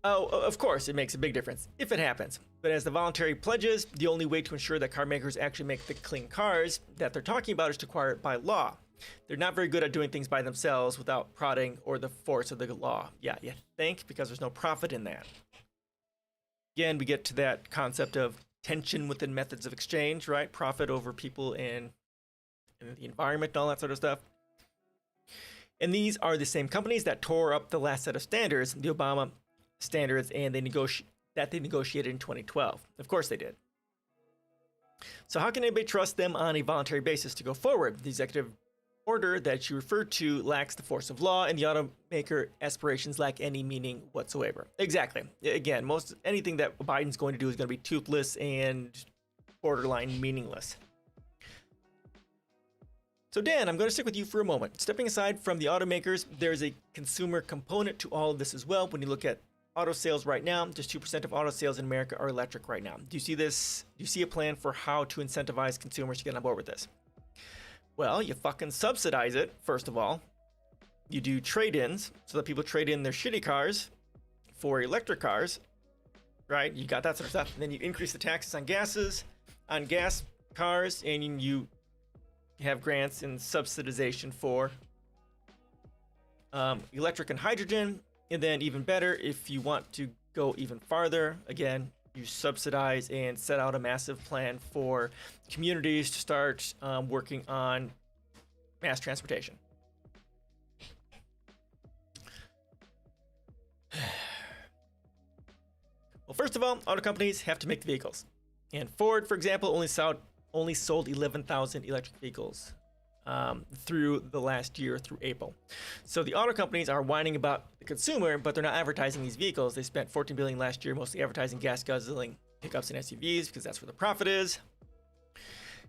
Oh, of course, it makes a big difference if it happens. But as the voluntary pledges, the only way to ensure that car makers actually make the clean cars that they're talking about is to require it by law. They're not very good at doing things by themselves without prodding or the force of the law. Yeah, you think, because there's no profit in that. Again, we get to that concept of tension within methods of exchange, right? Profit over people and the environment and all that sort of stuff. And these are the same companies that tore up the last set of standards, the Obama standards, and they negotiated in 2012. Of course they did. So how can anybody trust them on a voluntary basis to go forward? The executive order that you referred to lacks the force of law, and the automaker aspirations lack any meaning whatsoever. Exactly. Again, anything that Biden's going to do is going to be toothless and borderline meaningless. So Dan, I'm going to stick with you for a moment. Stepping aside from the automakers, there's a consumer component to all of this as well. When you look at auto sales right now, just 2% of auto sales in America are electric right now. Do you see this? Do you see a plan for how to incentivize consumers to get on board with this? Well, you fucking subsidize it, first of all. You do trade-ins so that people trade in their shitty cars for electric cars, right? You got that sort of stuff. And then you increase the taxes on gas cars, and you have grants and subsidization for electric and hydrogen. And then even better, if you want to go even farther, again, you subsidize and set out a massive plan for communities to start working on mass transportation. Well, first of all, auto companies have to make the vehicles. And Ford, for example, only sold 11,000 electric vehicles through the last year, through April. So the auto companies are whining about the consumer, but they're not advertising these vehicles. They spent $14 billion last year, mostly advertising gas guzzling pickups and SUVs, because that's where the profit is.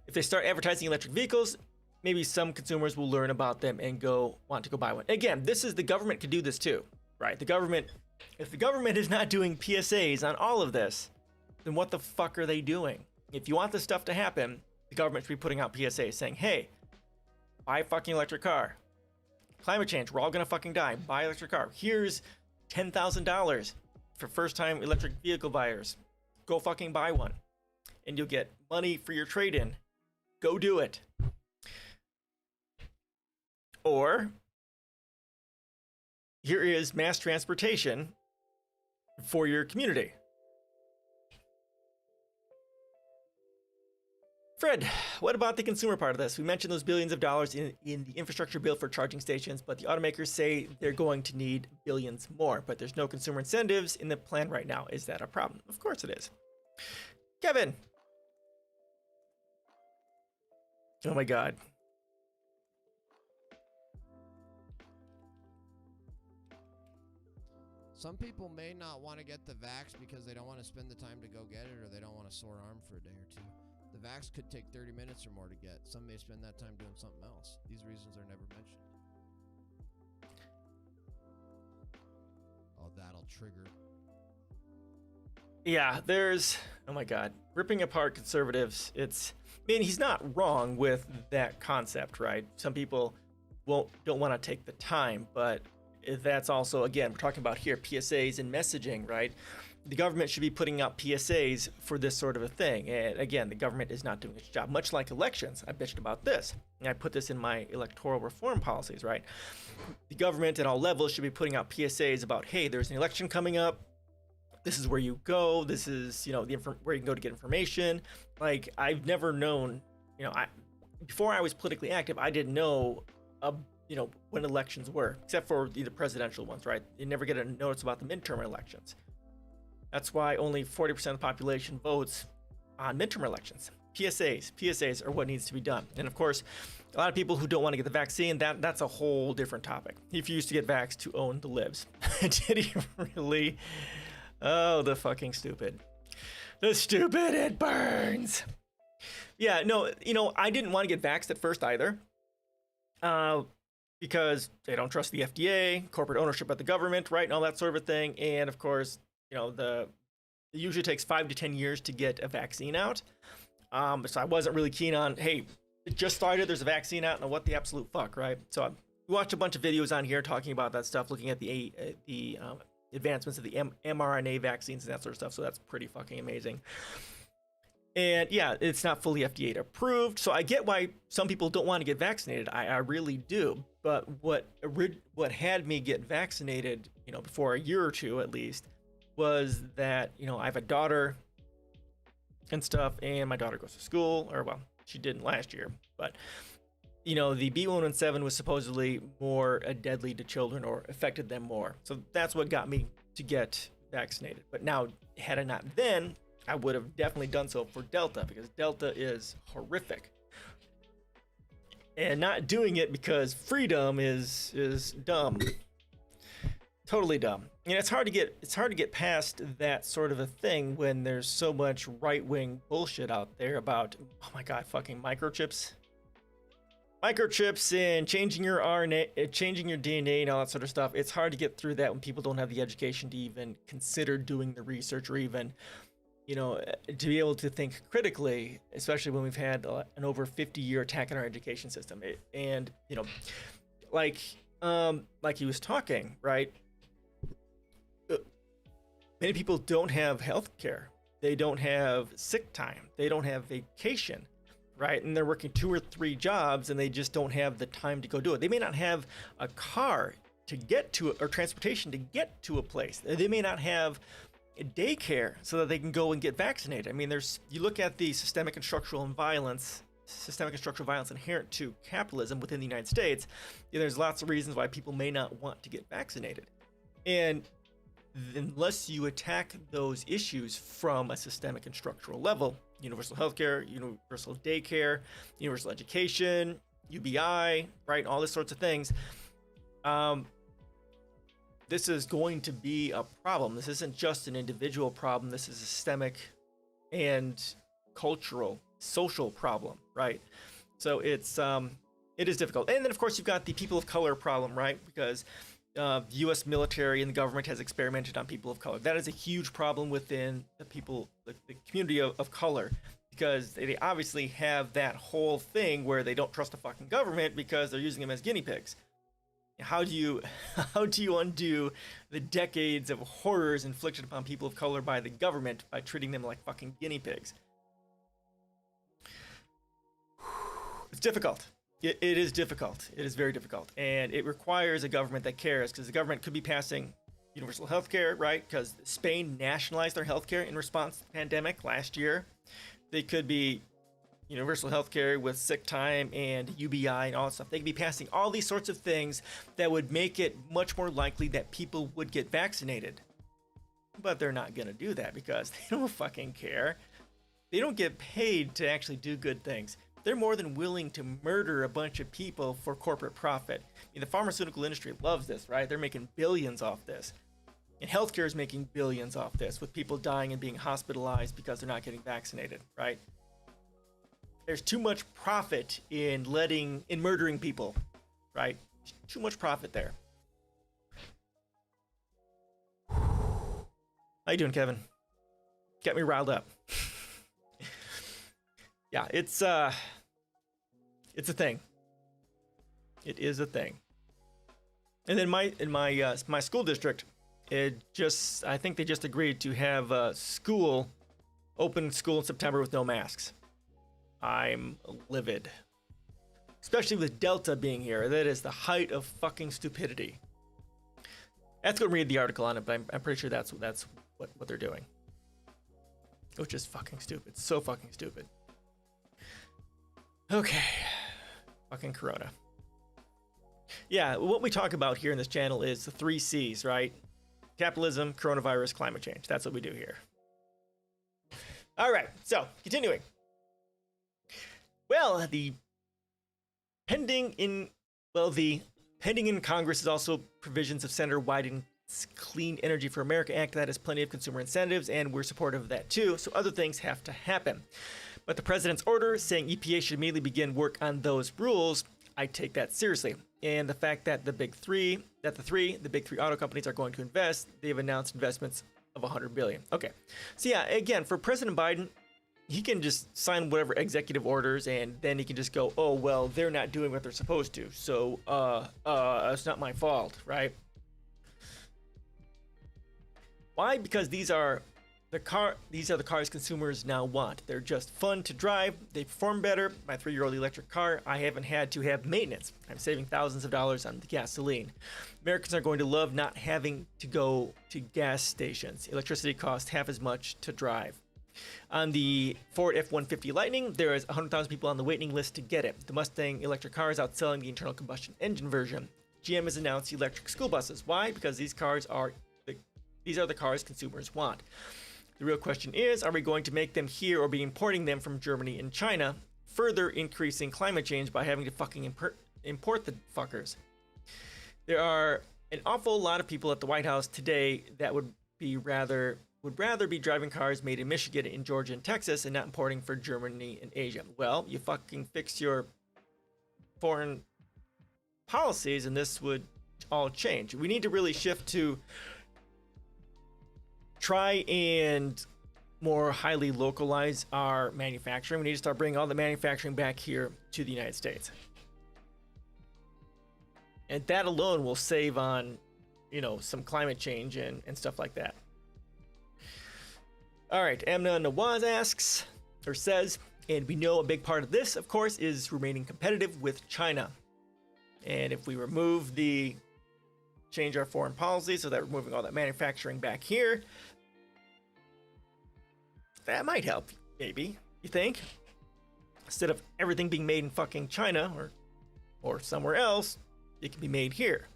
If they start advertising electric vehicles, maybe some consumers will learn about them and want to go buy one. Again, the government could do this too, right? If the government is not doing PSAs on all of this, then what the fuck are they doing? If you want this stuff to happen, the government should be putting out PSAs saying, hey, buy a fucking electric car. climate change, we're all gonna fucking die. Buy an electric car. Here's $10,000 for first-time electric vehicle buyers. Go fucking buy one, and you'll get money for your trade-in. Go do it. Or here is mass transportation for your community. Fred, what about the consumer part of this? We mentioned those billions of dollars in the infrastructure bill for charging stations, but the automakers say they're going to need billions more, but there's no consumer incentives in the plan right now. Is that a problem? Of course it is. Kevin. Oh my God. Some people may not want to get the vax because they don't want to spend the time to go get it, or they don't want a sore arm for a day or two. The vax could take 30 minutes or more to get. Some may spend that time doing something else. These reasons are never mentioned. Oh, that'll trigger. Yeah, there's, oh my God, ripping apart conservatives. I mean, he's not wrong with that concept, right? Some people don't want to take the time, but that's also, again, we're talking about here PSAs and messaging, right? The government should be putting out PSAs for this sort of a thing. And again, the government is not doing its job, much like elections. I bitched about this, and I put this in my electoral reform policies, right? The government at all levels should be putting out PSAs about, hey, there's an election coming up. This is where you go. This is, where you can go to get information. Like, I've never known, before I was politically active, I didn't know, when elections were, except for the presidential ones, right? You never get a notice about the midterm elections. That's why only 40% of the population votes on midterm elections. PSAs are what needs to be done. And of course, a lot of people who don't want to get the vaccine, that's a whole different topic. He refused to get vaxxed to own the libs. Did he really? Oh, the fucking stupid. The stupid, it burns. Yeah, no, I didn't want to get vaxxed at first either. Because they don't trust the FDA, corporate ownership of the government, right, and all that sort of thing. And of course, it usually takes 5 to 10 years to get a vaccine out. So I wasn't really keen on, hey, it just started, there's a vaccine out, and what the absolute fuck, right? So we watched a bunch of videos on here talking about that stuff, looking at the advancements of the mRNA vaccines and that sort of stuff. So that's pretty fucking amazing. And yeah, it's not fully FDA approved. So I get why some people don't want to get vaccinated. I really do. But what had me get vaccinated, before a year or two at least, was that, I have a daughter and stuff, and my daughter goes to school, or well, she didn't last year, but the B117 was supposedly more deadly to children or affected them more. So that's what got me to get vaccinated. But now, had I not then, I would have definitely done so for Delta, because Delta is horrific. And not doing it because freedom is dumb. Totally dumb. And it's hard to get past that sort of a thing when there's so much right-wing bullshit out there about, oh my God, fucking microchips. Microchips and changing your RNA, changing your DNA and all that sort of stuff. It's hard to get through that when people don't have the education to even consider doing the research, or even to be able to think critically, especially when we've had an over 50-year attack on our education system. Like he was talking, right? Many people don't have health care. They don't have sick time. They don't have vacation, right? And they're working 2 or 3 jobs, and they just don't have the time to go do it. They may not have a car to get to it, or transportation to get to a place. They may not have daycare so that they can go and get vaccinated. I mean, you look at the systemic and structural violence inherent to capitalism within the United States. There's lots of reasons why people may not want to get vaccinated, and unless you attack those issues from a systemic and structural level, universal healthcare, universal daycare, universal education, UBI, right, all these sorts of things, this is going to be a problem. This isn't just an individual problem. This is a systemic and cultural, social problem, right? So it is difficult. And then, of course, you've got the people of color problem, right? Because the U.S. military and the government has experimented on people of color. That is a huge problem within the community of color, because they obviously have that whole thing where they don't trust the fucking government because they're using them as guinea pigs. How do you how do you undo the decades of horrors inflicted upon people of color by the government by treating them like fucking guinea pigs? It's difficult. It is difficult. It is very difficult. And it requires a government that cares, because the government could be passing universal health care, right? Because Spain nationalized their health care in response to the pandemic last year. They could be universal health care with sick time and UBI and all that stuff. They could be passing all these sorts of things that would make it much more likely that people would get vaccinated. But they're not going to do that because they don't fucking care. They don't get paid to actually do good things. They're more than willing to murder a bunch of people for corporate profit. I mean, the pharmaceutical industry loves this, right? They're making billions off this. And healthcare is making billions off this, with people dying and being hospitalized because they're not getting vaccinated, right? There's too much profit in murdering people, right? Too much profit there. How you doing, Kevin? Get me riled up. Yeah, it's a thing. It is a thing. And then in my school district, I think they just agreed to have open school in September with no masks. I'm livid. Especially with Delta being here. That is the height of fucking stupidity. Let's go read the article on it, but I'm pretty sure that's what they're doing. Which is fucking stupid. So fucking stupid. Okay. Fucking Corona. Yeah, what we talk about here in this channel is the 3 C's, right? Capitalism, coronavirus, climate change. That's what we do here. All right, so continuing. Well, the pending in Congress is also provisions of Senator Wyden's Clean Energy for America Act that has plenty of consumer incentives, and we're supportive of that too, so other things have to happen. But the president's order saying EPA should immediately begin work on those rules, I take that seriously. And the fact that the big three auto companies are going to invest, they've announced investments of $100 billion. Okay. So yeah, again, for President Biden, he can just sign whatever executive orders, and then he can just go, oh, well, they're not doing what they're supposed to, so it's not my fault, right? Why? Because these are the cars consumers now want. They're just fun to drive. They perform better. My 3-year-old electric car, I haven't had to have maintenance. I'm saving thousands of dollars on the gasoline. Americans are going to love not having to go to gas stations. Electricity costs half as much to drive. On the Ford F-150 Lightning, there is 100,000 people on the waiting list to get it. The Mustang electric car is outselling the internal combustion engine version. GM has announced electric school buses. Why? Because these are the cars consumers want. The real question is, are we going to make them here or be importing them from Germany and China, further increasing climate change by having to fucking import the fuckers? There are an awful lot of people at the White House today that would rather be driving cars made in Michigan, in Georgia, and Texas, and not importing for Germany and Asia. Well, you fucking fix your foreign policies, and this would all change. We need to really shift to try and more highly localize our manufacturing. We need to start bringing all the manufacturing back here to the United States. And that alone will save on, some climate change and stuff like that. All right, Amna Nawaz says, and we know a big part of this, of course, is remaining competitive with China. And if we change our foreign policy so that we're moving all that manufacturing back here, that might help, maybe, you think? Instead of everything being made in fucking China or somewhere else, it can be made here.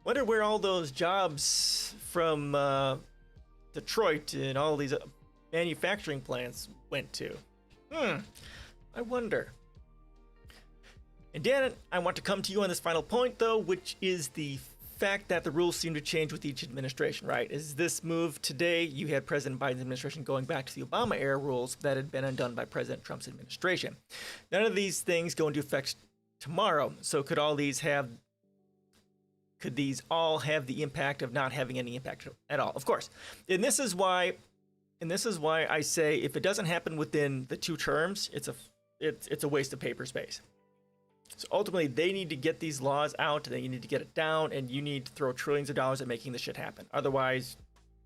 Wonder where all those jobs from Detroit and all these manufacturing plants went to. I wonder. And Dan, I want to come to you on this final point, though, which is the fact that the rules seem to change with each administration, right? Is this move today, you had President Biden's administration going back to the Obama-era rules that had been undone by President Trump's administration. None of these things go into effect tomorrow, so could these all have the impact of not having any impact at all? Of course. And this is why I say if it doesn't happen within the 2 terms, it's a waste of paper space. So ultimately, they need to get these laws out, they need to get it down, and you need to throw trillions of dollars at making this shit happen. Otherwise,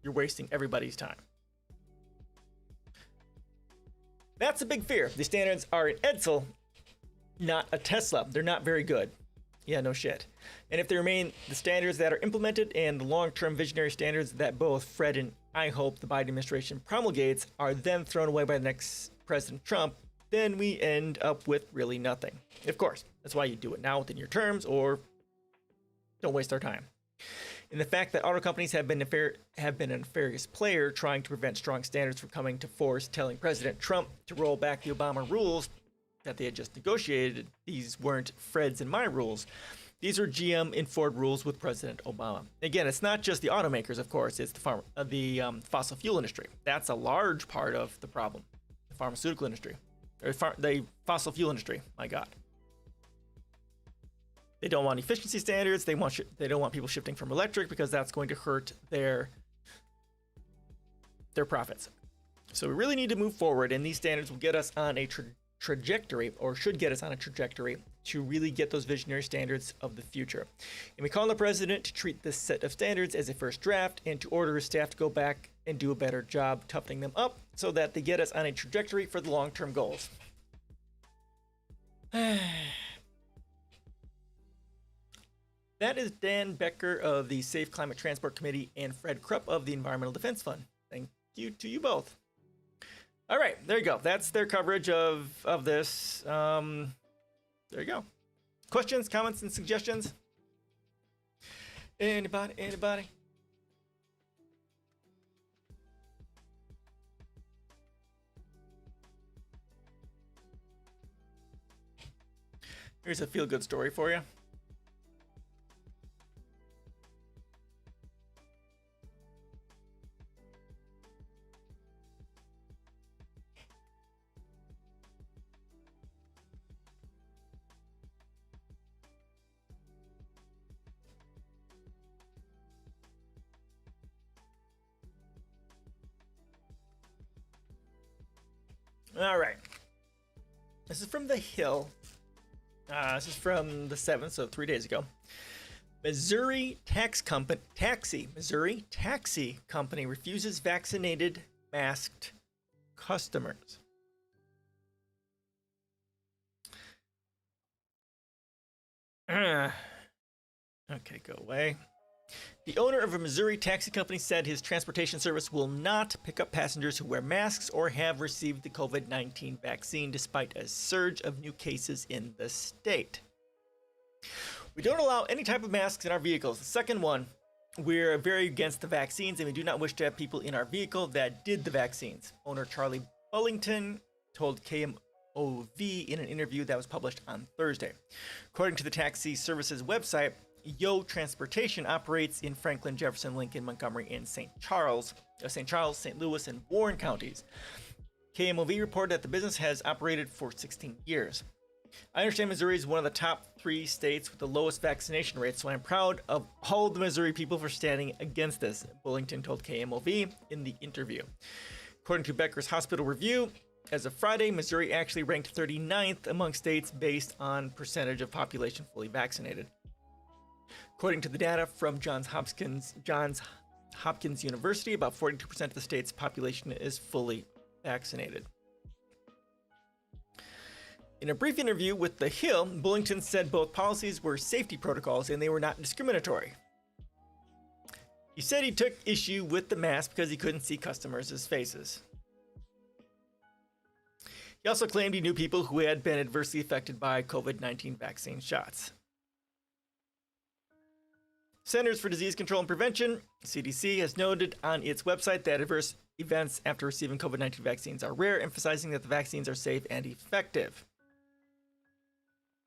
you're wasting everybody's time. That's a big fear. The standards are an Edsel, not a Tesla. They're not very good. Yeah, no shit. And if they remain the standards that are implemented and the long-term visionary standards that both Fred and I hope the Biden administration promulgates are then thrown away by the next President Trump, then we end up with really nothing. Of course, that's why you do it now within your terms or don't waste our time. And the fact that auto companies have been a nefarious player trying to prevent strong standards from coming to force, telling President Trump to roll back the Obama rules that they had just negotiated. These weren't Fred's and my rules. These are GM and Ford rules with President Obama. Again, it's not just the automakers, of course. It's the fossil fuel industry. That's a large part of the problem. The pharmaceutical industry. Or the fossil fuel industry. My God. They don't want efficiency standards. They don't want people shifting from electric because that's going to hurt their profits. So we really need to move forward, and these standards will get us on a trajectory, or should get us on a trajectory, to really get those visionary standards of the future. And we call on the president to treat this set of standards as a first draft and to order his staff to go back and do a better job toughening them up so that they get us on a trajectory for the long-term goals. That is Dan Becker of the Safe Climate Transport Committee and Fred Krupp of the Environmental Defense Fund. Thank you to you both. All right, there you go. That's their coverage of this. There you go. Questions, comments, and suggestions? Anybody? Here's a feel-good story for you. All right. This is from The Hill. This is from the 7th, so 3 days ago. Missouri taxi company refuses vaccinated masked customers. Okay, go away. The owner of a Missouri taxi company said his transportation service will not pick up passengers who wear masks or have received the COVID-19 vaccine, despite a surge of new cases in the state. We don't allow any type of masks in our vehicles. The second one, we're very against the vaccines, and we do not wish to have people in our vehicle that did the vaccines. Owner Charlie Bullington told KMOV in an interview that was published on Thursday. According to the taxi service's website, Yo Transportation operates in Franklin, Jefferson, Lincoln, Montgomery, and St. Charles, St. Louis, and Warren counties. KMOV reported that the business has operated for 16 years. I understand Missouri is one of the top 3 states with the lowest vaccination rates, so I'm proud of all the Missouri people for standing against this, Bullington told KMOV in the interview. According to Becker's Hospital Review, as of Friday, Missouri actually ranked 39th among states based on percentage of population fully vaccinated. According to the data from Johns Hopkins University, about 42% of the state's population is fully vaccinated. In a brief interview with The Hill, Bullington said both policies were safety protocols and they were not discriminatory. He said he took issue with the mask because he couldn't see customers' faces. He also claimed he knew people who had been adversely affected by COVID-19 vaccine shots. Centers for Disease Control and Prevention, CDC, has noted on its website that adverse events after receiving COVID-19 vaccines are rare, emphasizing that the vaccines are safe and effective.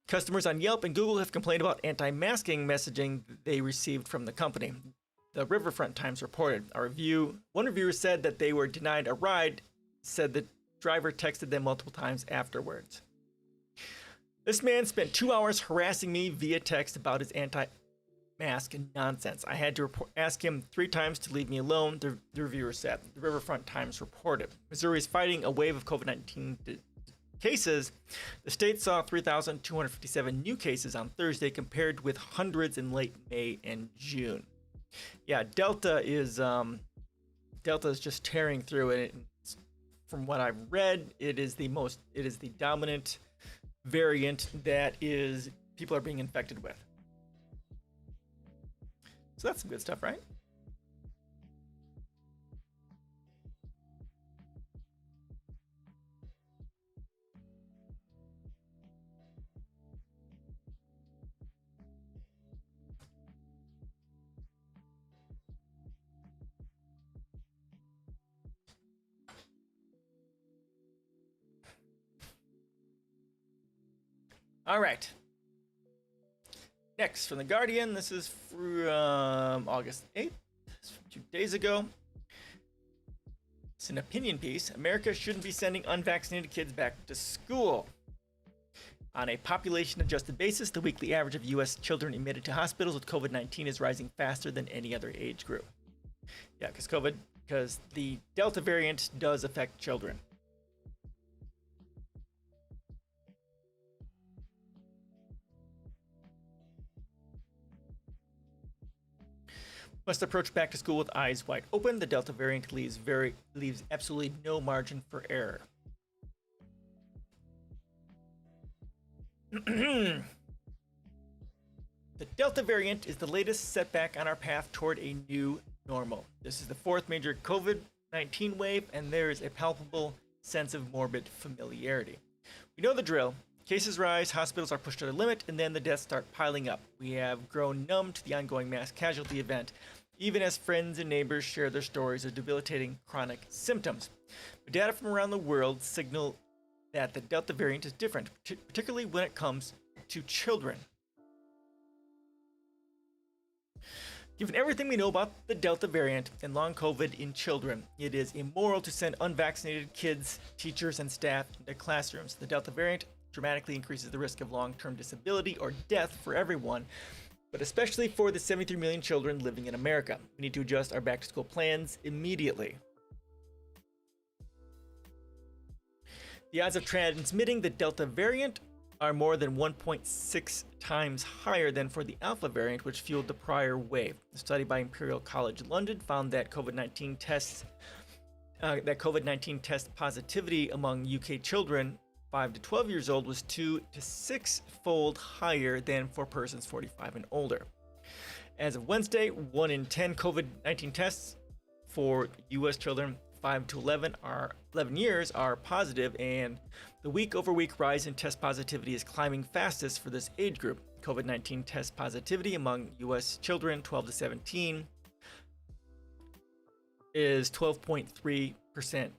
Customers on Yelp and Google have complained about anti-masking messaging they received from the company. The Riverfront Times reported. One reviewer said that they were denied a ride, said the driver texted them multiple times afterwards. This man spent 2 hours harassing me via text about his anti-mask nonsense. I had to ask him 3 times to leave me alone, the reviewer said. The Riverfront Times reported. Missouri is fighting a wave of COVID-19 cases, the state saw 3,257 new cases on Thursday compared with hundreds in late May and June. Yeah, Delta is just tearing through it. From what I've read, it is the dominant variant that people are being infected with. So that's some good stuff, right? All right. Next, from The Guardian, this is from August 8th, from 2 days ago. It's an opinion piece. America shouldn't be sending unvaccinated kids back to school. On a population-adjusted basis, the weekly average of U.S. children admitted to hospitals with COVID-19 is rising faster than any other age group. Yeah, because the Delta variant does affect children. Must approach back to school with eyes wide open. The Delta variant leaves absolutely no margin for error. The Delta variant is the latest setback on our path toward a new normal. This is the fourth major COVID-19 wave, and there is a palpable sense of morbid familiarity. We know the drill. Cases rise, hospitals are pushed to their limit, and then the deaths start piling up. We have grown numb to the ongoing mass casualty event, even as friends and neighbors share their stories of debilitating chronic symptoms. But data from around the world signal that the Delta variant is different, particularly when it comes to children. Given everything we know about the Delta variant and long COVID in children, it is immoral to send unvaccinated kids, teachers, and staff into classrooms. The Delta variant dramatically increases the risk of long-term disability or death for everyone, but especially for the 73 million children living in America. We need to adjust our back-to-school plans immediately. The odds of transmitting the Delta variant are more than 1.6 times higher than for the Alpha variant, which fueled the prior wave. A study by Imperial College London found that COVID-19 test positivity among UK children 5 to 12 years old was 2 to 6-fold higher than for persons 45 and older. As of Wednesday, 1 in 10 COVID-19 tests for U.S. children 5 to 11 years are positive, and the week-over-week rise in test positivity is climbing fastest for this age group. COVID-19 test positivity among U.S. children 12 to 17 is 12.3%.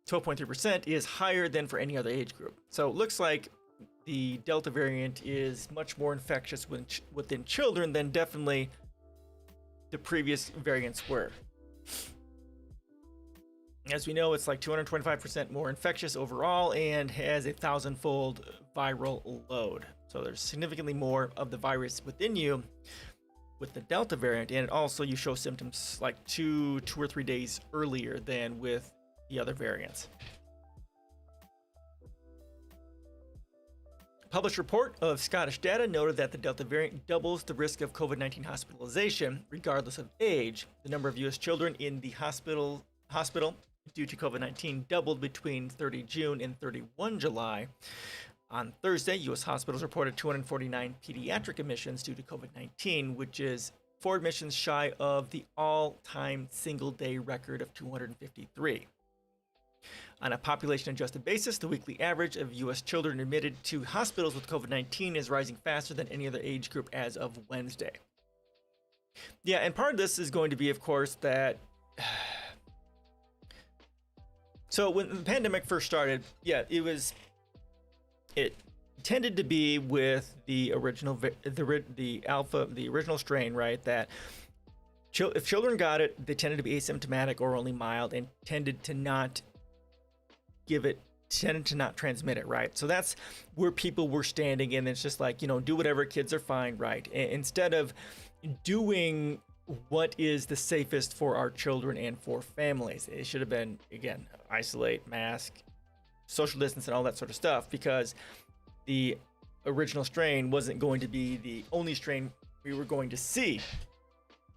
12.3% is higher than for any other age group. So it looks like the Delta variant is much more infectious within children than definitely the previous variants were. As we know, it's like 225% more infectious overall and has a 1,000-fold viral load. So there's significantly more of the virus within you with the Delta variant, and also you show symptoms like two or 3 days earlier than with the other variants. A published report of Scottish data noted that the Delta variant doubles the risk of COVID-19 hospitalization, regardless of age. The number of U.S. children in the hospital due to COVID-19 doubled between 30 June and 31 July. On Thursday, U.S. hospitals reported 249 pediatric admissions due to COVID-19, which is 4 admissions shy of the all-time single-day record of 253. On a population-adjusted basis, the weekly average of U.S. children admitted to hospitals with COVID-19 is rising faster than any other age group as of Wednesday. Yeah, and part of this is going to be, of course, that... So when the pandemic first started, yeah, it tended to be with the original, the alpha, the original strain, right? That if children got it, they tended to be asymptomatic or only mild, and tended to not transmit it, right? So that's where people were standing, and it's just like, do whatever, kids are fine, right? Instead of doing what is the safest for our children and for families. It should have been, again, isolate, mask, social distance and all that sort of stuff, because the original strain wasn't going to be the only strain we were going to see.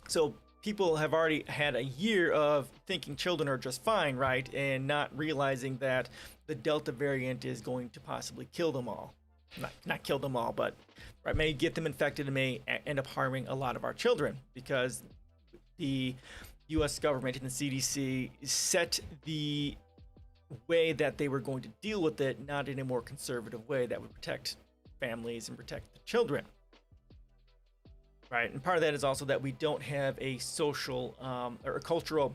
So people have already had a year of thinking children are just fine, right? And not realizing that the Delta variant is going to possibly kill them all. Not kill them all, but right, may get them infected and may end up harming a lot of our children, because the U.S. government and the CDC set the way that they were going to deal with it, not in a more conservative way that would protect families and protect the children. Right, and part of that is also that we don't have a social or a cultural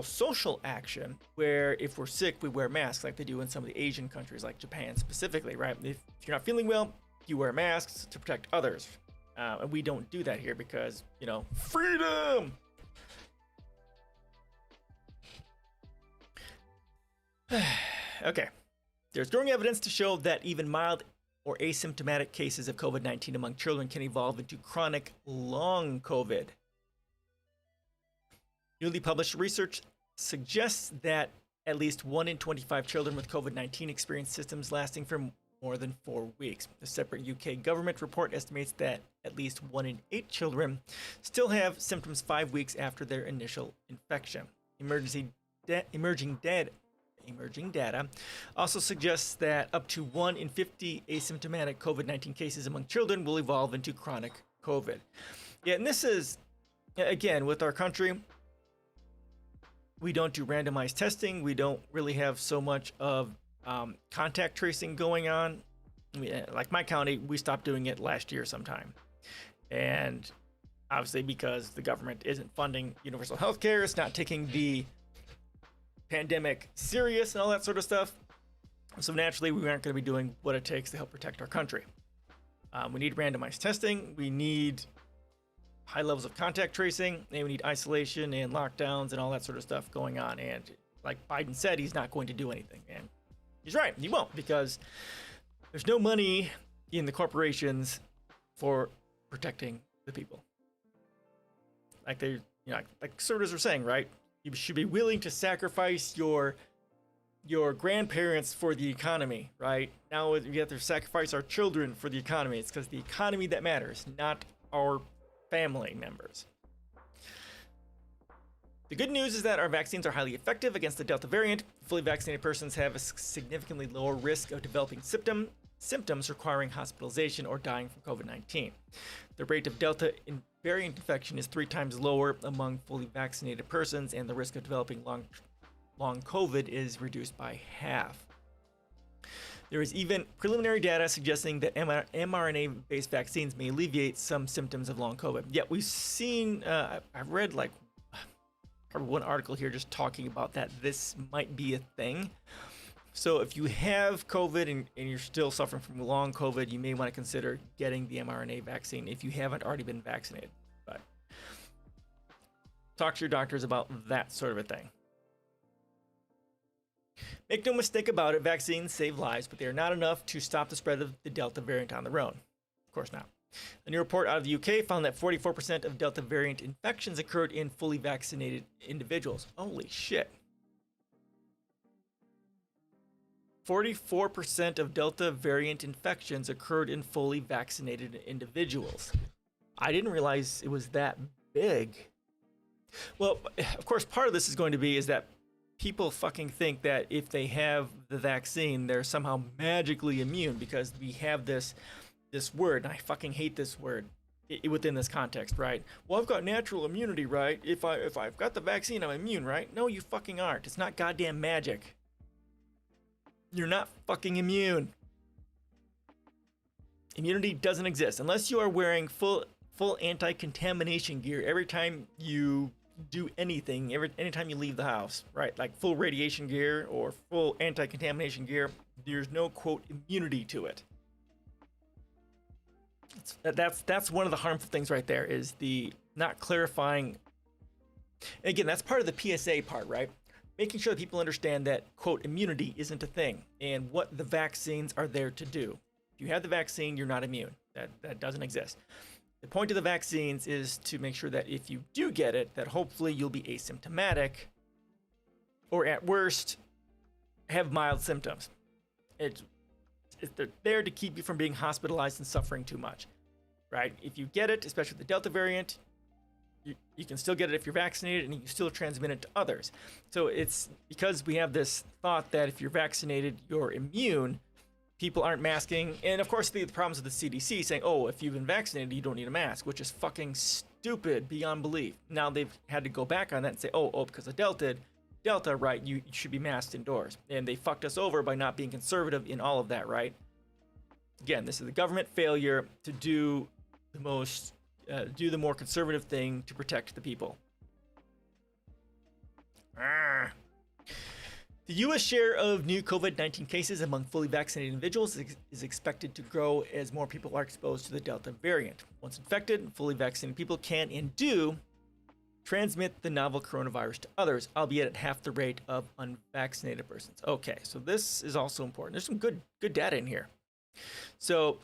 social action where if we're sick we wear masks like they do in some of the Asian countries, like Japan specifically, right? If you're not feeling well, you wear masks to protect others, and we don't do that here because, you know, freedom. Okay, there's growing evidence to show that even mild or asymptomatic cases of COVID-19 among children can evolve into chronic long COVID. Newly published research suggests that at least 1 in 25 children with COVID-19 experience symptoms lasting for more than 4 weeks. A separate UK government report estimates that at least 1 in 8 children still have symptoms 5 weeks after their initial infection. Emerging data also suggests that up to 1 in 50 asymptomatic COVID-19 cases among children will evolve into chronic COVID. Yeah, and this is, again, with our country, we don't do randomized testing. We don't really have so much of contact tracing going on. Like my county, we stopped doing it last year sometime. And obviously because the government isn't funding universal health care, it's not taking the pandemic serious and all that sort of stuff. So naturally, we aren't going to be doing what it takes to help protect our country. We need randomized testing. We need high levels of contact tracing, and we need isolation and lockdowns and all that sort of stuff going on. And like Biden said, he's not going to do anything. And he's right, he won't, because there's no money in the corporations for protecting the people. Like they, you know, like conservatives are saying, right? You should be willing to sacrifice your grandparents for the economy, right? Now we have to sacrifice our children for the economy. It's because the economy that matters, not our family members. The good news is that our vaccines are highly effective against the Delta variant. Fully vaccinated persons have a significantly lower risk of developing symptoms requiring hospitalization or dying from COVID-19. The rate of Delta variant infection is 3 times lower among fully vaccinated persons, and the risk of developing long COVID is reduced by half. There is even preliminary data suggesting that mRNA-based vaccines may alleviate some symptoms of long COVID. Yet we've seen, I've read like probably one article here just talking about that this might be a thing. So if you have COVID and you're still suffering from long COVID, you may want to consider getting the mRNA vaccine if you haven't already been vaccinated. But talk to your doctors about that sort of a thing. Make no mistake about it, vaccines save lives, but they are not enough to stop the spread of the Delta variant on their own. Of course not. A new report out of the UK found that 44% of Delta variant infections occurred in fully vaccinated individuals. Holy shit. 44% of Delta variant infections occurred in fully vaccinated individuals. I didn't realize it was that big. Well, of course, part of this is going to be is that people fucking think that if they have the vaccine, they're somehow magically immune, because we have this word, and I fucking hate this word within this context, right? Well, I've got natural immunity, right? If I've got the vaccine, I'm immune, right? No, you fucking aren't. It's not goddamn magic. You're not fucking immune. Immunity doesn't exist unless you are wearing full anti-contamination gear every time you do anything, anytime you leave the house, right? Like full radiation gear or full anti-contamination gear. There's no, quote, immunity to it. That's one of the harmful things right there, is the not clarifying. Again, that's part of the PSA part, right? Making sure that people understand that, quote, immunity isn't a thing and what the vaccines are there to do. If you have the vaccine, you're not immune. That doesn't exist. The point of the vaccines is to make sure that if you do get it, that hopefully you'll be asymptomatic or at worst, have mild symptoms. They're there to keep you from being hospitalized and suffering too much, right? If you get it, especially the Delta variant, you can still get it if you're vaccinated, and you can still transmit it to others. So it's because we have this thought that if you're vaccinated, you're immune. People aren't masking. And of course, the problems with the CDC saying, oh, if you've been vaccinated, you don't need a mask, which is fucking stupid beyond belief. Now they've had to go back on that and say, oh, because of Delta, right, you should be masked indoors. And they fucked us over by not being conservative in all of that, right? Again, this is the government failure to do the more conservative thing to protect the people. The U.S. share of new COVID-19 cases among fully vaccinated individuals is expected to grow as more people are exposed to the Delta variant. Once infected, fully vaccinated people can and do transmit the novel coronavirus to others, albeit at half the rate of unvaccinated persons. Okay, so this is also important. There's some good data in here. So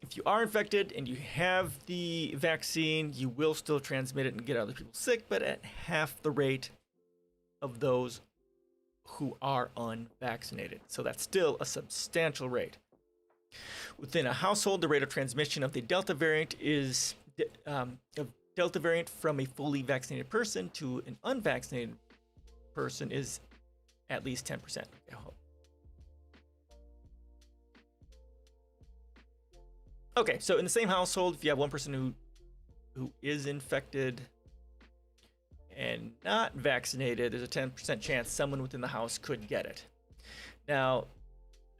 if you are infected and you have the vaccine, you will still transmit it and get other people sick, but at half the rate of those who are unvaccinated. So that's still a substantial rate. Within a household, the rate of transmission of the Delta variant from a fully vaccinated person to an unvaccinated person is at least 10%. Okay, so in the same household, if you have one person who is infected and not vaccinated, there's a 10% chance someone within the house could get it. Now,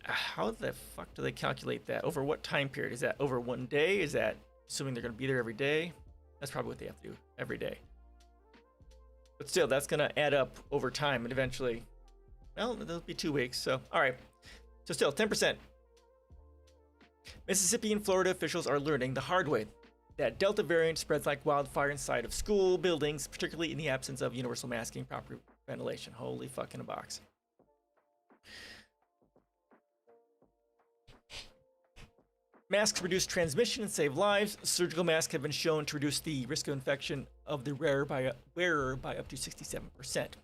how the fuck do they calculate that? Over what time period? Is that over one day? Is that assuming they're going to be there every day? That's probably what they have to do every day. But still, that's going to add up over time and eventually, well, it'll be 2 weeks. So, all right. So still, 10%. Mississippi and Florida officials are learning the hard way that Delta variant spreads like wildfire inside of school buildings, particularly in the absence of universal masking, proper ventilation. Holy fuck in a box. Masks reduce transmission and save lives. Surgical masks have been shown to reduce the risk of infection of the wearer by up to 67%.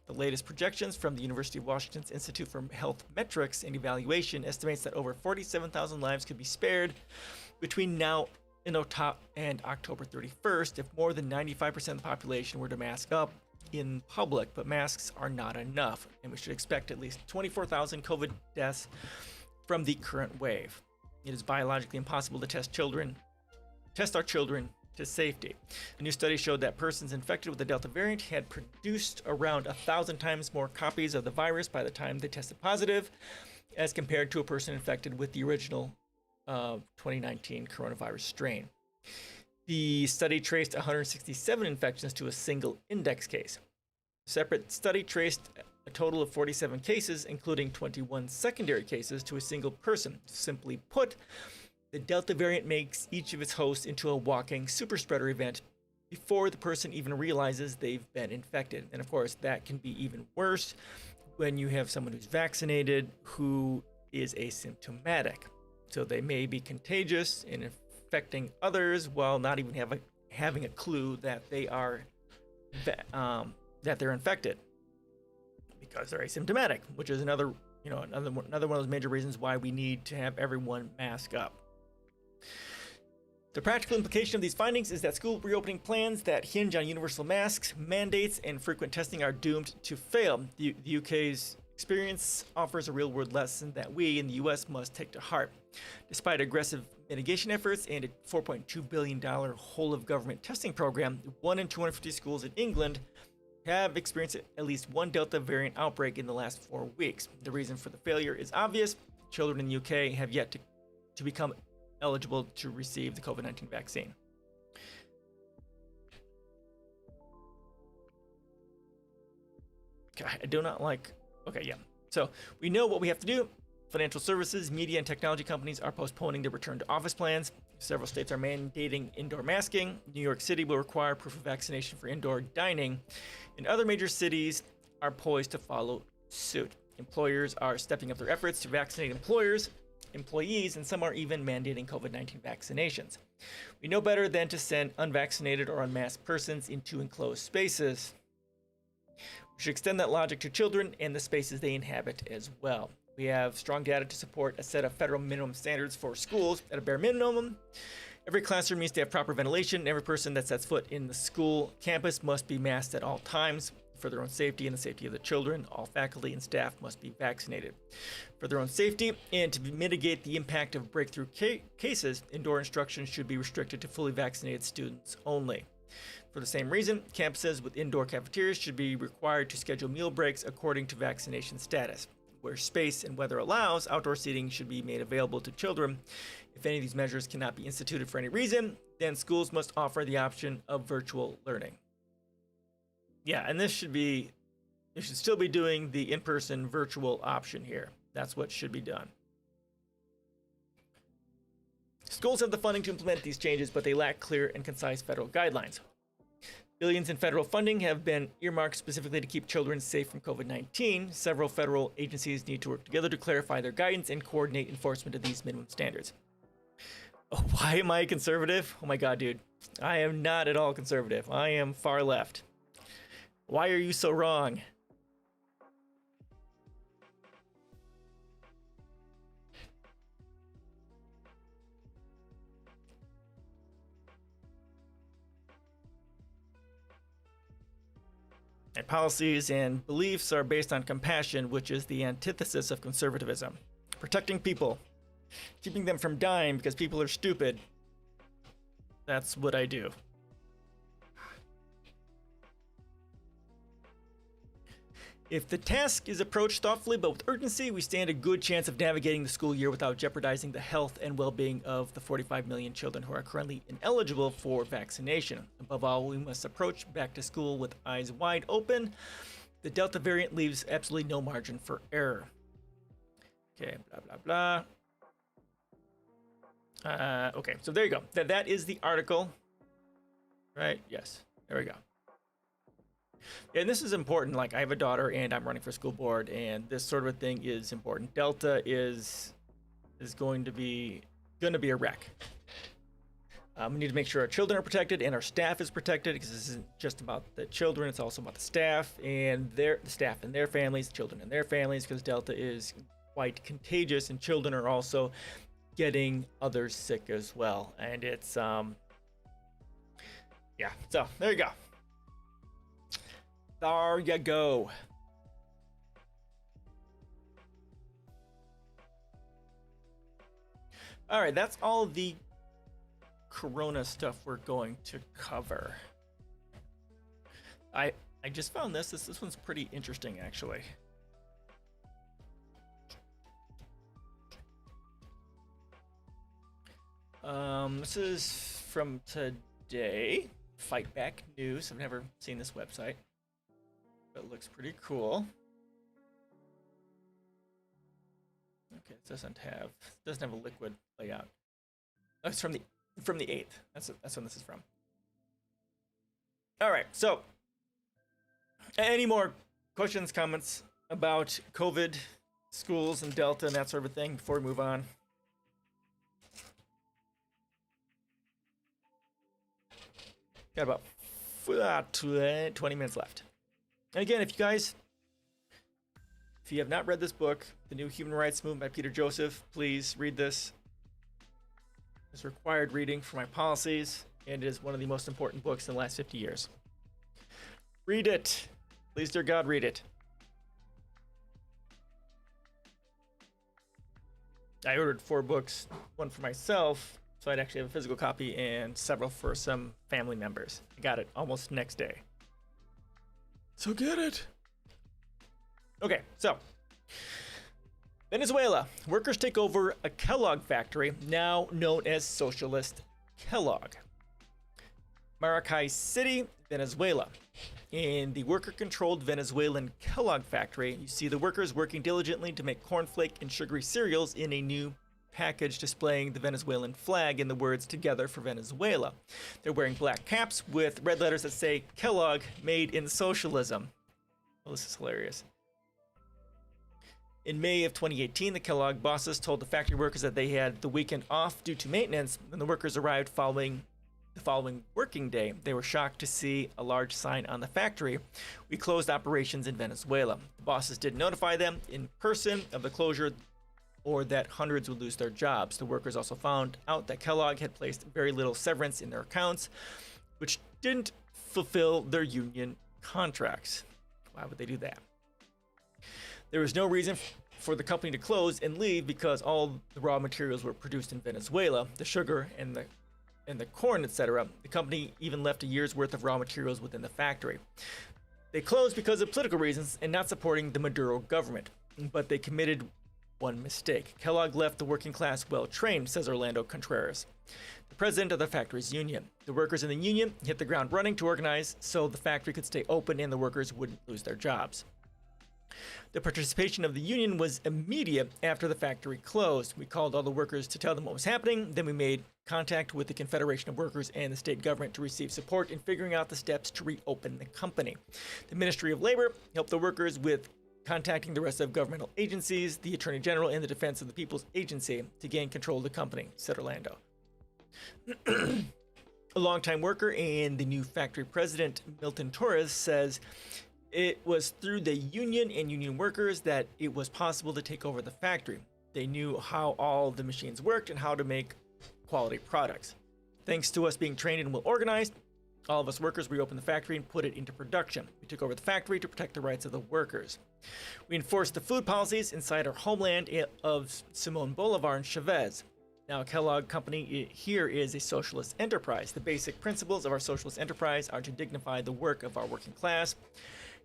The latest projections from the University of Washington's Institute for Health Metrics and Evaluation estimates that over 47,000 lives could be spared between now and October 31st if more than 95% of the population were to mask up in public. But masks are not enough, and we should expect at least 24,000 COVID deaths from the current wave. It is biologically impossible to test our children to safety. A new study showed that persons infected with the Delta variant had produced around 1,000 times more copies of the virus by the time they tested positive, as compared to a person infected with the original 2019 coronavirus strain. The study traced 167 infections to a single index case. A separate study traced a total of 47 cases, including 21 secondary cases, to a single person. Simply put, the Delta variant makes each of its hosts into a walking super spreader event before the person even realizes they've been infected. And of course, that can be even worse when you have someone who's vaccinated who is asymptomatic. So they may be contagious and infecting others while not even having a clue that they are that they're infected, because they're asymptomatic, which is another one of those major reasons why we need to have everyone mask up. The practical implication of these findings is that school reopening plans that hinge on universal masks, mandates, and frequent testing are doomed to fail. The UK's experience offers a real-world lesson that we in the US must take to heart. Despite aggressive mitigation efforts and a $4.2 billion whole-of-government testing program, 1 in 250 schools in England have experienced at least one Delta variant outbreak in the last 4 weeks. The reason for the failure is obvious. Children in the UK have yet to become eligible to receive the COVID-19 vaccine. I do not like... Okay, yeah. So we know what we have to do. Financial services, media, and technology companies are postponing their return to office plans. Several states are mandating indoor masking. New York City will require proof of vaccination for indoor dining. And other major cities are poised to follow suit. Employers are stepping up their efforts to vaccinate employees, and some are even mandating COVID-19 vaccinations. We know better than to send unvaccinated or unmasked persons into enclosed spaces. We should extend that logic to children and the spaces they inhabit as well. We have strong data to support a set of federal minimum standards for schools. At a bare minimum, every classroom needs to have proper ventilation, and every person that sets foot in the school campus must be masked at all times. For their own safety and the safety of the children, all faculty and staff must be vaccinated. For their own safety and to mitigate the impact of breakthrough cases, indoor instruction should be restricted to fully vaccinated students only. For the same reason, campuses with indoor cafeterias should be required to schedule meal breaks according to vaccination status. Where space and weather allows, outdoor seating should be made available to children. If any of these measures cannot be instituted for any reason, then schools must offer the option of virtual learning. Yeah, and they should still be doing the in-person virtual option here. That's what should be done. Schools have the funding to implement these changes, but they lack clear and concise federal guidelines. Billions in federal funding have been earmarked specifically to keep children safe from COVID-19. Several federal agencies need to work together to clarify their guidance and coordinate enforcement of these minimum standards. Oh, why am I conservative? Oh my God, dude. I am not at all conservative. I am far left. Why are you so wrong? My policies and beliefs are based on compassion, which is the antithesis of conservatism. Protecting people, keeping them from dying because people are stupid. That's what I do. If the task is approached thoughtfully but with urgency, we stand a good chance of navigating the school year without jeopardizing the health and well-being of the 45 million children who are currently ineligible for vaccination. Above all, we must approach back to school with eyes wide open. The Delta variant leaves absolutely no margin for error. Okay, blah, blah, blah. Okay, so there you go. That is the article. Right? Yes. There we go. And this is important. Like, I have a daughter and I'm running for school board, and this sort of thing is important. Delta is going to be a wreck. We need to make sure our children are protected and our staff is protected, because this isn't just about the children, it's also about the staff and their families, children and their families, because Delta is quite contagious and children are also getting others sick as well. And it's yeah, so there you go. There you go. All right, that's all the Corona stuff we're going to cover. I just found this one's pretty interesting, actually. This is from today, Fight Back News. I've never seen this website. It looks pretty cool. Okay, it doesn't have a liquid layout. Oh, it's from the 8th. That's when this is from. All right, so any more questions, comments about COVID, schools, and Delta, and that sort of thing before we move on? Got about 20 minutes left. And again, if you have not read this book, The New Human Rights Movement by Peter Joseph, please read this. It's required reading for my policies, and it is one of the most important books in the last 50 years. Read it. Please, dear God, read it. I ordered 4 books, one for myself, so I'd actually have a physical copy, and several for some family members. I got it almost next day. So get it. Okay, so Venezuela. Workers take over a Kellogg factory, now known as Socialist Kellogg. Maracay City, Venezuela. In the worker-controlled Venezuelan Kellogg factory, you see the workers working diligently to make cornflake and sugary cereals in a new package displaying the Venezuelan flag and the words "Together for Venezuela." They're wearing black caps with red letters that say "Kellogg, made in socialism." Well, this is hilarious. In May of 2018, the Kellogg bosses told the factory workers that they had the weekend off due to maintenance when the workers arrived following The following working day, they were shocked to see a large sign on the factory. We closed operations in Venezuela. The bosses didn't notify them in person of the closure or that hundreds would lose their jobs. The workers also found out that Kellogg had placed very little severance in their accounts, which didn't fulfill their union contracts. Why would they do that? There was no reason for the company to close and leave because all the raw materials were produced in Venezuela, the sugar and the corn, etc. The company even left a year's worth of raw materials within the factory. They closed because of political reasons and not supporting the Maduro government, but they committed one mistake. Kellogg left the working class well-trained, says Orlando Contreras, the president of the factory's union. The workers in the union hit the ground running to organize so the factory could stay open and the workers wouldn't lose their jobs. The participation of the union was immediate after the factory closed. We called all the workers to tell them what was happening. Then we made contact with the Confederation of Workers and the state government to receive support in figuring out the steps to reopen the company. The Ministry of Labor helped the workers with contacting the rest of governmental agencies, the Attorney General, and the Defense of the People's Agency to gain control of the company, said Orlando. A longtime worker and the new factory president, Milton Torres, says it was through the union and union workers that it was possible to take over the factory. They knew how all the machines worked and how to make quality products. Thanks to us being trained and well organized, all of us workers reopened the factory and put it into production. We took over the factory to protect the rights of the workers. We enforced the food policies inside our homeland of Simon Bolivar and Chavez. Now, Kellogg Company here is a socialist enterprise. The basic principles of our socialist enterprise are to dignify the work of our working class,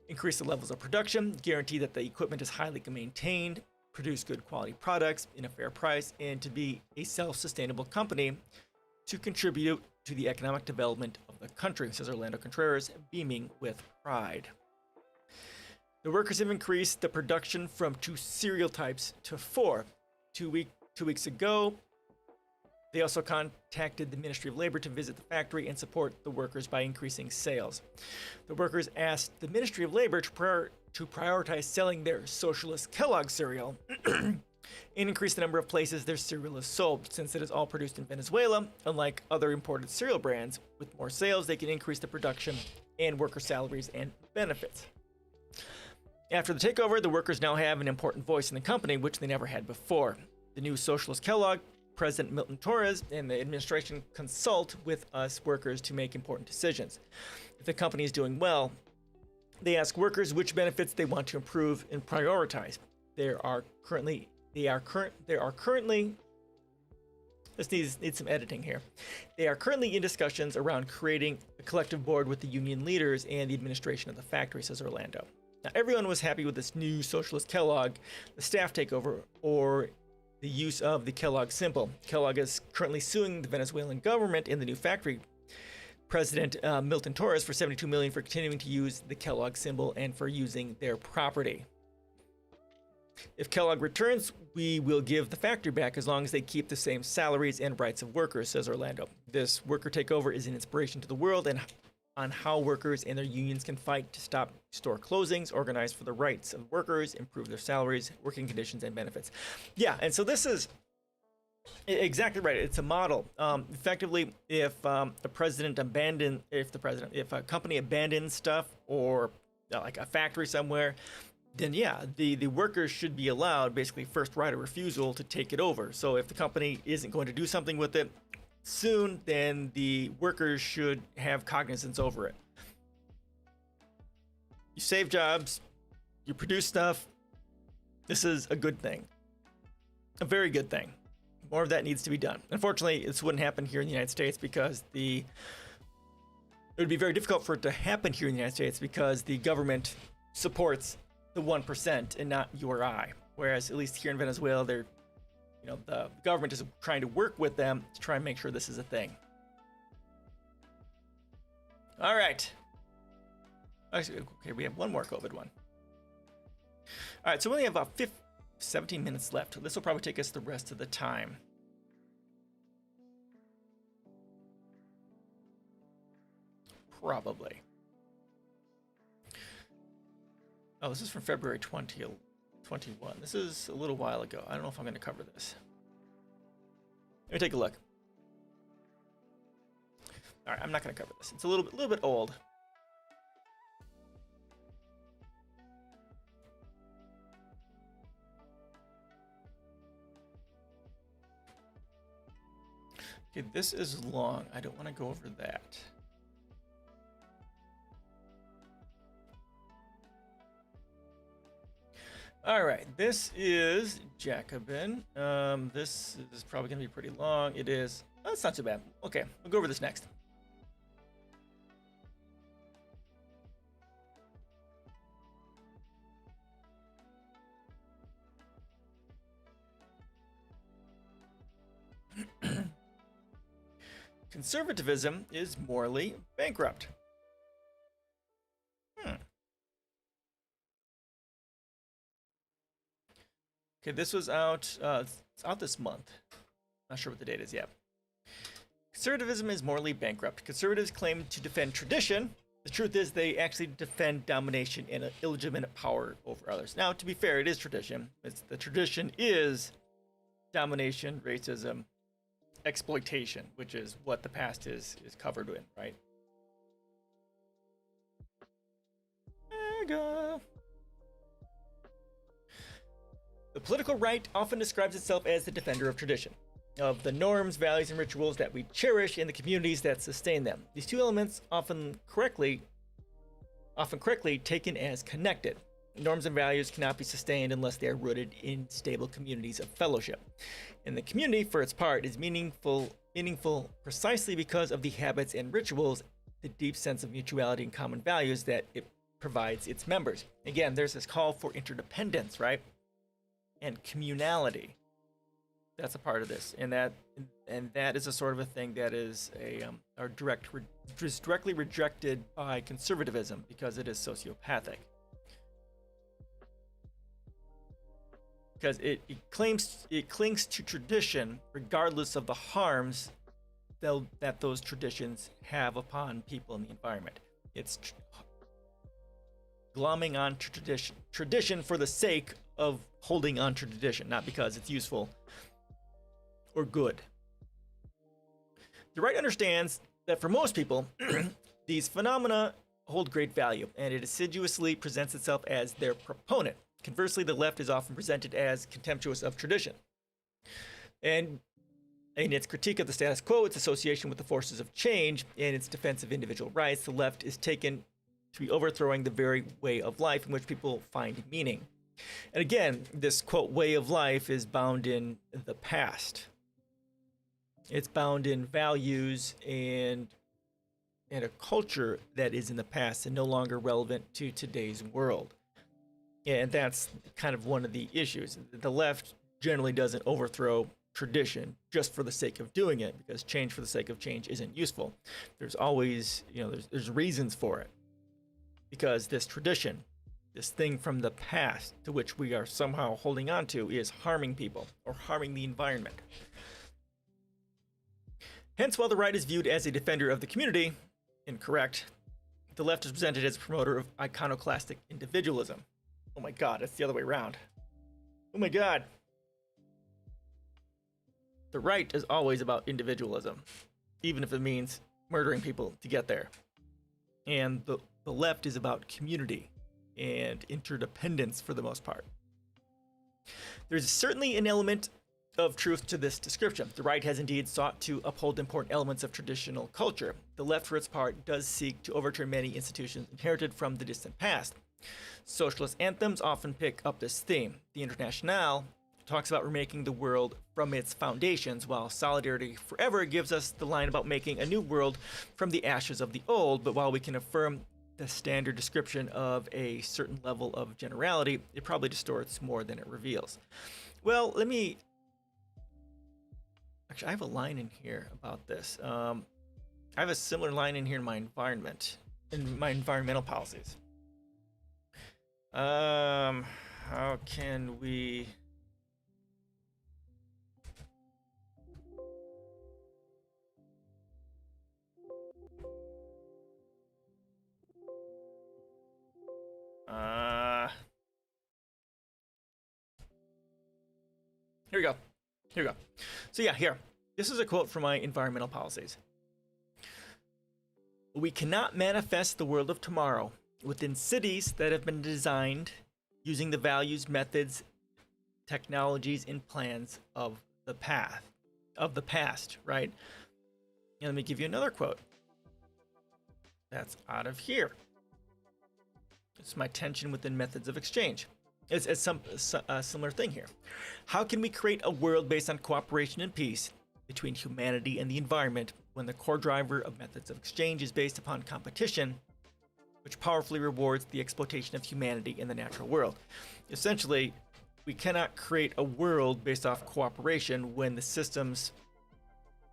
increase the levels of production, guarantee that the equipment is highly maintained, produce good quality products in a fair price, and to be a self-sustainable company to contribute to the economic development of the country, says Orlando Contreras, beaming with pride. The workers have increased the production from 2 cereal types to 4. 2 weeks ago, they also contacted the Ministry of Labor to visit the factory and support the workers by increasing sales. The workers asked the Ministry of Labor to prioritize selling their Socialist Kellogg cereal and increase the number of places their cereal is sold, since it is all produced in Venezuela. Unlike other imported cereal brands, with more sales, they can increase the production and worker salaries and benefits. After the takeover, the workers now have an important voice in the company, which they never had before. The new Socialist Kellogg, President Milton Torres, and the administration consult with us workers to make important decisions. If the company is doing well, they ask workers which benefits they want to improve and prioritize. This needs some editing here. They are currently in discussions around creating a collective board with the union leaders and the administration of the factory, says Orlando. Now, everyone was happy with this new Socialist Kellogg, the staff takeover, or the use of the Kellogg symbol. Kellogg is currently suing the Venezuelan government and the new factory president, Milton Torres, for $72 million for continuing to use the Kellogg symbol and for using their property. If Kellogg returns, we will give the factory back as long as they keep the same salaries and rights of workers, says Orlando. This worker takeover is an inspiration to the world and on how workers and their unions can fight to stop store closings, organize for the rights of workers, improve their salaries, working conditions, and benefits. Yeah, and so this is exactly right. It's a model. Effectively, if a company abandons stuff or like a factory somewhere, then yeah, the workers should be allowed basically first right of refusal to take it over. So if the company isn't going to do something with it soon, then the workers should have cognizance over it. You save jobs, you produce stuff. This is a good thing. A very good thing. More of that needs to be done. Unfortunately, this wouldn't happen here in the United States because it would be very difficult for it to happen here in the United States because the government supports the 1% and not you or I. Whereas at least here in Venezuela, the government is trying to work with them to try and make sure this is a thing. All right. Actually, okay, we have one more COVID one. All right, so we only have about 17 minutes left. This will probably take us the rest of the time. Probably. Oh, this is from February 2021. This is a little while ago. I don't know if I'm going to cover this. Let me take a look. All right, I'm not going to cover this. It's a little bit old. Okay, this is long. I don't want to go over that. All right, this is Jacobin. This is probably going to be pretty long. It is. Oh, it's not too bad. Okay, we'll go over this next. Conservatism is morally bankrupt. Okay, this was out. It's out this month. Not sure what the date is yet. Conservatism is morally bankrupt. Conservatives claim to defend tradition. The truth is, they actually defend domination and illegitimate power over others. Now, to be fair, it is tradition. The tradition is domination, racism, exploitation, which is what the past is covered in, right? There you go. The political right often describes itself as the defender of tradition, of the norms, values, and rituals that we cherish in the communities that sustain them. These two elements often correctly taken as connected. Norms and values cannot be sustained unless they are rooted in stable communities of fellowship. And the community, for its part, is meaningful precisely because of the habits and rituals, the deep sense of mutuality and common values that it provides its members. Again, there's this call for interdependence, right? And communality. That's a part of this, and that is a sort of a thing that is directly rejected by conservatism because it is sociopathic. Because it clings to tradition regardless of the harms that those traditions have upon people in the environment. It's glomming on to tradition for the sake of holding on to tradition, not because it's useful or good. The right understands that for most people, these phenomena hold great value, and it assiduously presents itself as their proponent. Conversely, the left is often presented as contemptuous of tradition. And in its critique of the status quo, its association with the forces of change, and its defense of individual rights, the left is taken to be overthrowing the very way of life in which people find meaning. And again, this, quote, way of life is bound in the past. It's bound in values and a culture that is in the past and no longer relevant to today's world. And that's kind of one of the issues. The left generally doesn't overthrow tradition just for the sake of doing it, because change for the sake of change isn't useful. There's always, there's reasons for it. Because this tradition, this thing from the past to which we are somehow holding on to, is harming people or harming the environment. Hence, while the right is viewed as a defender of the community, incorrect, the left is presented as a promoter of iconoclastic individualism. Oh my God, it's the other way around. Oh my God. The right is always about individualism, even if it means murdering people to get there. And the left is about community and interdependence for the most part. There's certainly an element of truth to this description. The right has indeed sought to uphold important elements of traditional culture. The left, for its part, does seek to overturn many institutions inherited from the distant past. Socialist anthems often pick up this theme. The Internationale talks about remaking the world from its foundations, while Solidarity Forever gives us the line about making a new world from the ashes of the old. But while we can affirm the standard description of a certain level of generality, it probably distorts more than it reveals. Well, actually, I have a line in here about this. I have a similar line in here in my environmental policies. How can we... Here we go. So yeah, here. This is a quote from my environmental policies. We cannot manifest the world of tomorrow within cities that have been designed using the values, methods, technologies, and plans of the past, right? And let me give you another quote. That's out of here. It's my tension within methods of exchange. It's a similar thing here. How can we create a world based on cooperation and peace between humanity and the environment when the core driver of methods of exchange is based upon competition, which powerfully rewards the exploitation of humanity in the natural world? Essentially, we cannot create a world based off cooperation when the systems,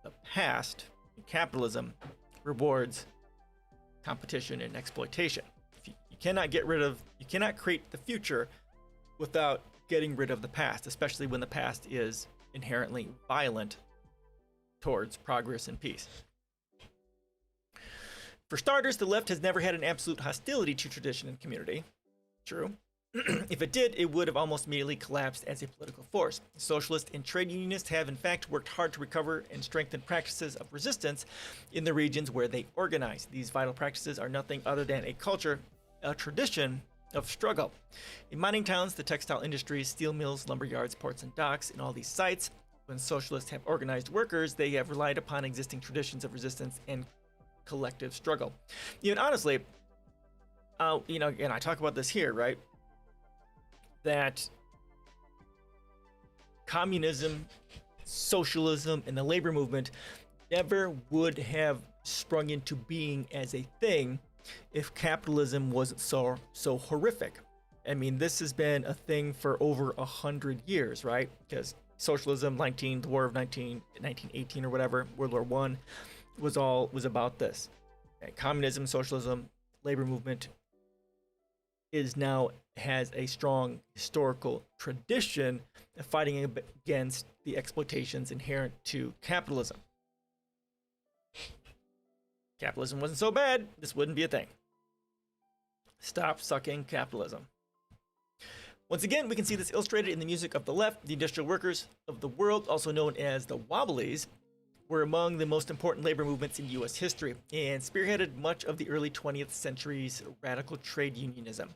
the past, capitalism, rewards competition and exploitation. You cannot create the future without getting rid of the past, especially when the past is inherently violent towards progress and peace. For starters, the left has never had an absolute hostility to tradition and community. True. If it did, it would have almost immediately collapsed as a political force. Socialists and trade unionists have in fact worked hard to recover and strengthen practices of resistance in the regions where they organize. These vital practices are nothing other than a culture, a tradition of struggle. In mining towns, the textile industries, steel mills, lumber yards, ports, and docks, in all these sites, when socialists have organized workers, they have relied upon existing traditions of resistance and collective struggle. Honestly, and I talk about this here, right? That communism, socialism, and the labor movement never would have sprung into being as a thing if capitalism wasn't so horrific. I mean, this has been a thing for over 100 years, right? Because socialism, the War of 1918 or whatever, World War I, was about this. And communism, socialism, labor movement has a strong historical tradition of fighting against the exploitations inherent to capitalism. Capitalism wasn't so bad, this wouldn't be a thing. Stop sucking capitalism. Once again, we can see this illustrated in the music of the left. The industrial workers of the world, also known as the Wobblies, were among the most important labor movements in U.S. history and spearheaded much of the early 20th century's radical trade unionism.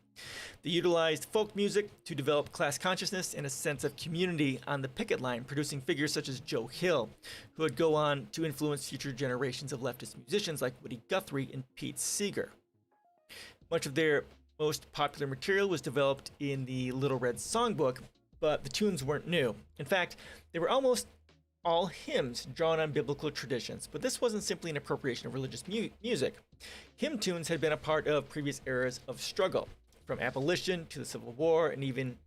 They utilized folk music to develop class consciousness and a sense of community on the picket line, producing figures such as Joe Hill, who would go on to influence future generations of leftist musicians like Woody Guthrie and Pete Seeger. Much of their most popular material was developed in the Little Red Songbook, but the tunes weren't new. In fact, they were almost all hymns drawn on biblical traditions, but this wasn't simply an appropriation of religious music. Hymn tunes had been a part of previous eras of struggle, from abolition to the Civil War and even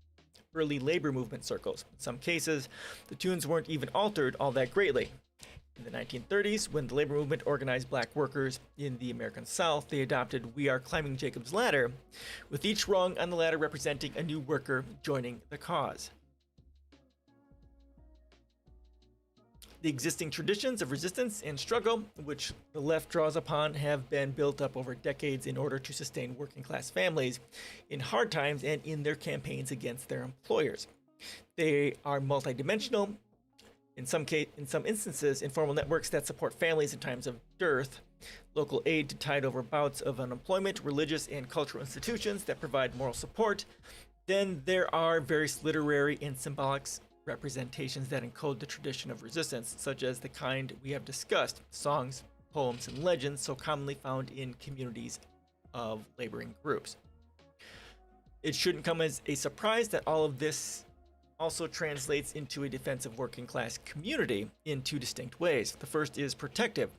early labor movement circles. In some cases, the tunes weren't even altered all that greatly. In the 1930s, when the labor movement organized black workers in the American South, they adopted "We Are Climbing Jacob's Ladder," with each rung on the ladder representing a new worker joining the cause. The existing traditions of resistance and struggle, which the left draws upon, have been built up over decades in order to sustain working class families in hard times and in their campaigns against their employers. They are multidimensional. In some instances, informal networks that support families in times of dearth, local aid to tide over bouts of unemployment, religious and cultural institutions that provide moral support. Then there are various literary and symbolic representations that encode the tradition of resistance, such as the kind we have discussed, songs, poems, and legends so commonly found in communities of laboring groups. It shouldn't come as a surprise that all of this also translates into a defense of working class community in two distinct ways. The first is protective.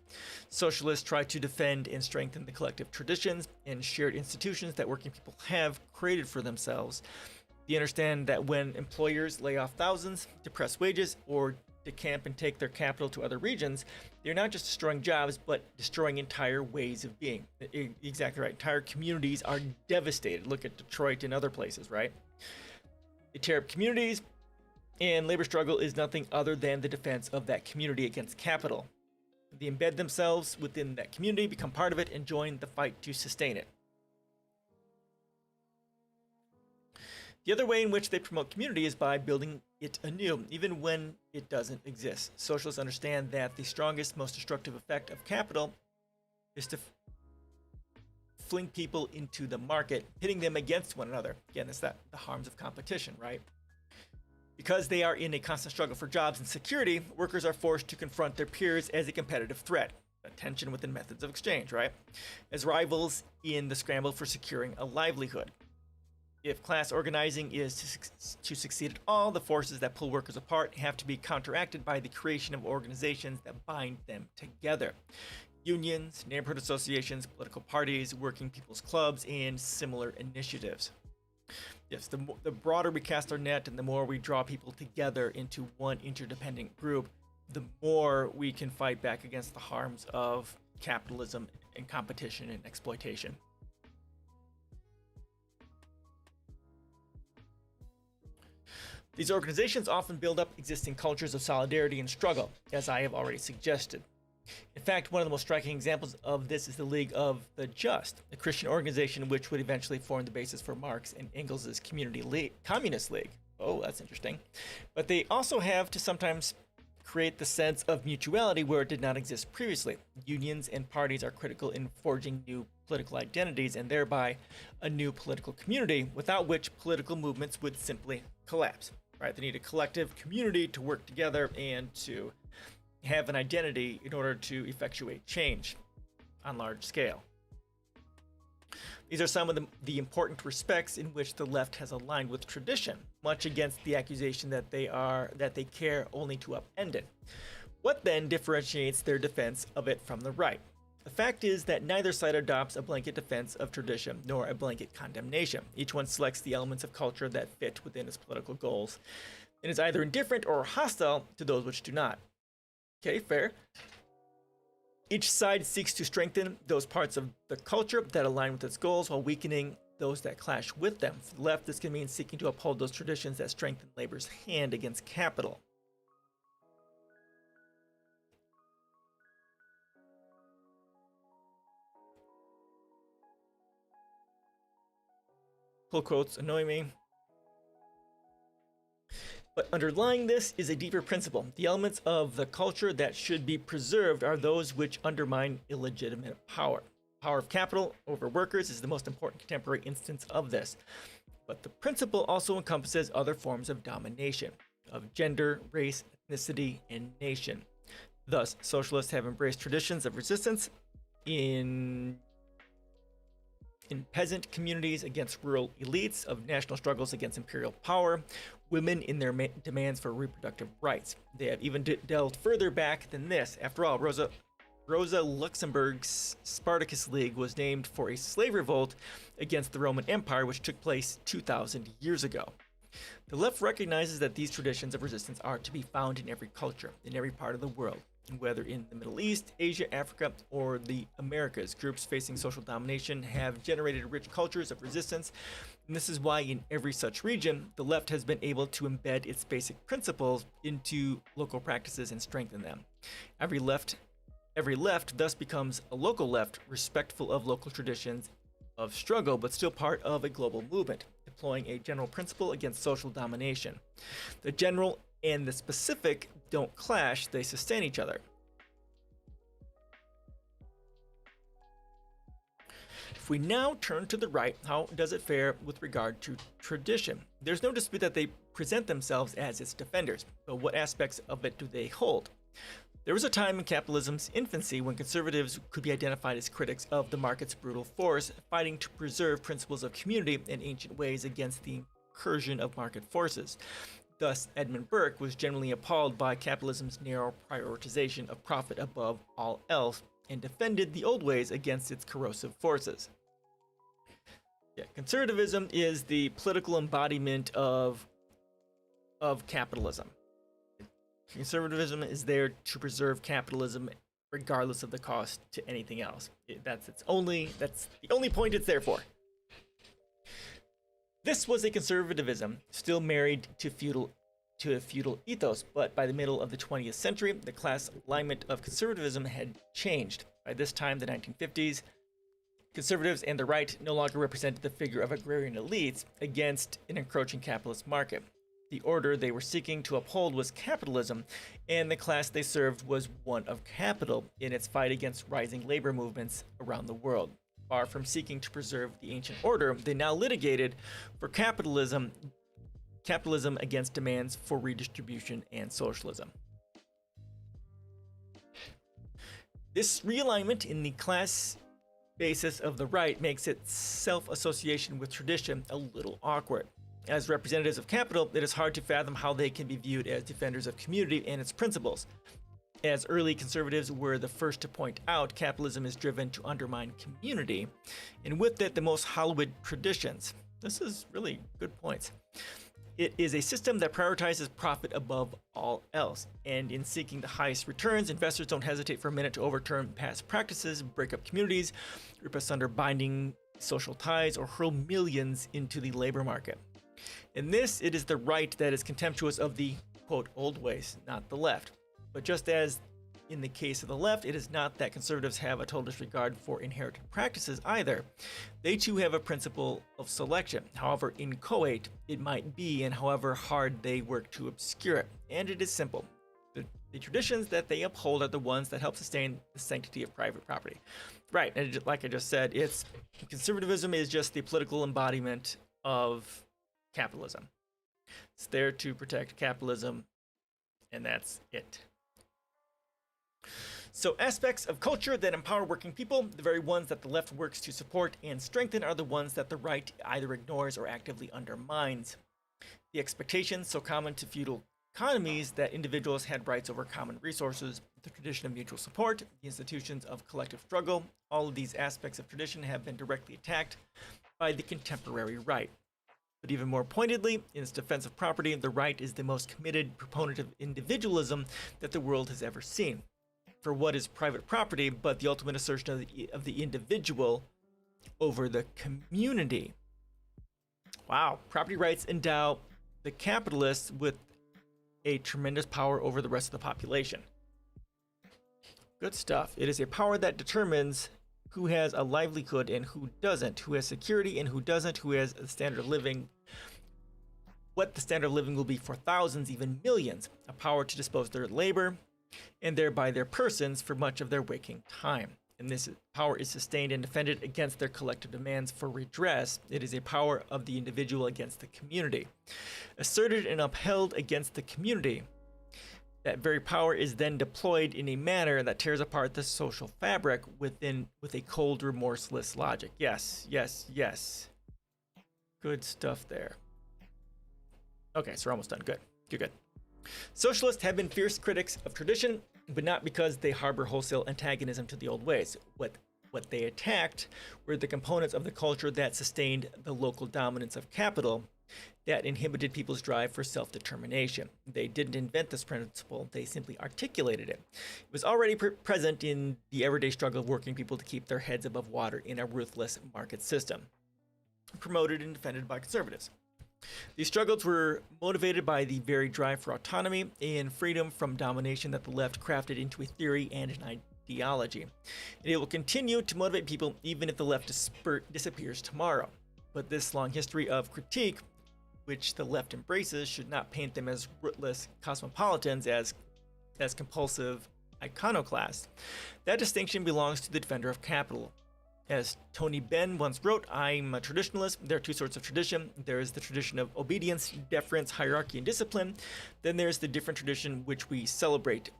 Socialists try to defend and strengthen the collective traditions and shared institutions that working people have created for themselves. They understand that when employers lay off thousands, depress wages, or decamp and take their capital to other regions, they're not just destroying jobs, but destroying entire ways of being. Exactly right. Entire communities are devastated. Look at Detroit and other places, right? They tear up communities, and labor struggle is nothing other than the defense of that community against capital. They embed themselves within that community, become part of it, and join the fight to sustain it. The other way in which they promote community is by building it anew, even when it doesn't exist. Socialists understand that the strongest, most destructive effect of capital is to fling people into the market, pitting them against one another. Again, it's the harms of competition, right? Because they are in a constant struggle for jobs and security, workers are forced to confront their peers as a competitive threat. A tension within methods of exchange, right? As rivals in the scramble for securing a livelihood. If class organizing is to succeed at all, the forces that pull workers apart have to be counteracted by the creation of organizations that bind them together. Unions, neighborhood associations, political parties, working people's clubs, and similar initiatives. Yes, the broader we cast our net and the more we draw people together into one interdependent group, the more we can fight back against the harms of capitalism and competition and exploitation. These organizations often build up existing cultures of solidarity and struggle, as I have already suggested. In fact, one of the most striking examples of this is the League of the Just, a Christian organization which would eventually form the basis for Marx and Engels' Communist League. Oh, that's interesting. But they also have to sometimes create the sense of mutuality where it did not exist previously. Unions and parties are critical in forging new political identities and thereby a new political community, without which political movements would simply collapse. Right? They need a collective community to work together and to have an identity in order to effectuate change on large scale. These are some of the important respects in which the left has aligned with tradition, much against the accusation that they care only to upend it. What then differentiates their defense of it from the right? The fact is that neither side adopts a blanket defense of tradition nor a blanket condemnation. Each one selects the elements of culture that fit within its political goals and is either indifferent or hostile to those which do not. Okay, fair. Each side seeks to strengthen those parts of the culture that align with its goals while weakening those that clash with them. For the left, this can mean seeking to uphold those traditions that strengthen labor's hand against capital. Pull quotes annoy me. But underlying this is a deeper principle. The elements of the culture that should be preserved are those which undermine illegitimate power. Power of capital over workers is the most important contemporary instance of this. But the principle also encompasses other forms of domination, of gender, race, ethnicity, and nation. Thus, socialists have embraced traditions of resistance in peasant communities against rural elites, of national struggles against imperial power, women in their demands for reproductive rights. They have even delved further back than this. After all, Rosa Luxemburg's Spartacus League was named for a slave revolt against the Roman Empire, which took place 2,000 years ago. The left recognizes that these traditions of resistance are to be found in every culture, in every part of the world. Whether in the Middle East, Asia, Africa, or the Americas, groups facing social domination have generated rich cultures of resistance, and this is why in every such region, the left has been able to embed its basic principles into local practices and strengthen them. Every left thus becomes a local left, respectful of local traditions of struggle, but still part of a global movement, deploying a general principle against social domination. The general and the specific don't clash, they sustain each other. If we now turn to the right, how does it fare with regard to tradition? There's no dispute that they present themselves as its defenders, but what aspects of it do they hold? There was a time in capitalism's infancy when conservatives could be identified as critics of the market's brutal force, fighting to preserve principles of community and ancient ways against the incursion of market forces. Thus, Edmund Burke was generally appalled by capitalism's narrow prioritization of profit above all else and defended the old ways against its corrosive forces. Conservatism is the political embodiment of capitalism. Conservatism is there to preserve capitalism regardless of the cost to anything else. That's the only point it's there for. This was a conservatism still married to a feudal ethos, but by the middle of the 20th century, the class alignment of conservatism had changed. By this time, the 1950s, conservatives and the right no longer represented the figure of agrarian elites against an encroaching capitalist market. The order they were seeking to uphold was capitalism, and the class they served was one of capital in its fight against rising labor movements around the world. far from seeking to preserve the ancient order, they now litigated for capitalism against demands for redistribution and socialism. This realignment in the class basis of the right makes its self-association with tradition a little awkward. As representatives of capital, it is hard to fathom how they can be viewed as defenders of community and its principles. As early conservatives were the first to point out, capitalism is driven to undermine community, and with it, the most hallowed traditions. This is really good points. It is a system that prioritizes profit above all else, and in seeking the highest returns, investors don't hesitate for a minute to overturn past practices, break up communities, rip asunder binding social ties, or hurl millions into the labor market. In this, it is the right that is contemptuous of the, quote, old ways, not the left. But just as in the case of the left, it is not that conservatives have a total disregard for inherited practices either. They too have a principle of selection. However inchoate it might be, and however hard they work to obscure it. And it is simple. The traditions that they uphold are the ones that help sustain the sanctity of private property. Right, and like I just said, conservatism is just the political embodiment of capitalism. It's there to protect capitalism, and that's it. So aspects of culture that empower working people, the very ones that the left works to support and strengthen, are the ones that the right either ignores or actively undermines. The expectations so common to feudal economies that individuals had rights over common resources, the tradition of mutual support, the institutions of collective struggle, all of these aspects of tradition have been directly attacked by the contemporary right. But even more pointedly, in its defense of property, the right is the most committed proponent of individualism that the world has ever seen. For what is private property but the ultimate assertion of the individual over the community? Wow, property rights endow the capitalists with a tremendous power over the rest of the population. Good stuff. It is a power that determines who has a livelihood and who doesn't, who has security and who doesn't, who has a standard of living, what the standard of living will be for thousands, even millions, a power to dispose of their labor, and thereby their persons for much of their waking time. And this power is sustained and defended against their collective demands for redress. It is a power of the individual against the community. Asserted and upheld against the community, that very power is then deployed in a manner that tears apart the social fabric with a cold, remorseless logic. Yes, yes, yes. Good stuff there. Okay, so we're almost done. Good, good, good. Socialists have been fierce critics of tradition, but not because they harbor wholesale antagonism to the old ways. What they attacked were the components of the culture that sustained the local dominance of capital, that inhibited people's drive for self-determination. They didn't invent this principle, they simply articulated it. It was already present in the everyday struggle of working people to keep their heads above water in a ruthless market system, promoted and defended by conservatives. These struggles were motivated by the very drive for autonomy and freedom from domination that the left crafted into a theory and an ideology. And it will continue to motivate people even if the left disappears tomorrow. But this long history of critique, which the left embraces, should not paint them as rootless cosmopolitans, as compulsive iconoclasts. That distinction belongs to the defender of capital. As Tony Benn once wrote, I'm a traditionalist. There are two sorts of tradition. There is the tradition of obedience, deference, hierarchy, and discipline. Then there's the different tradition which we celebrate,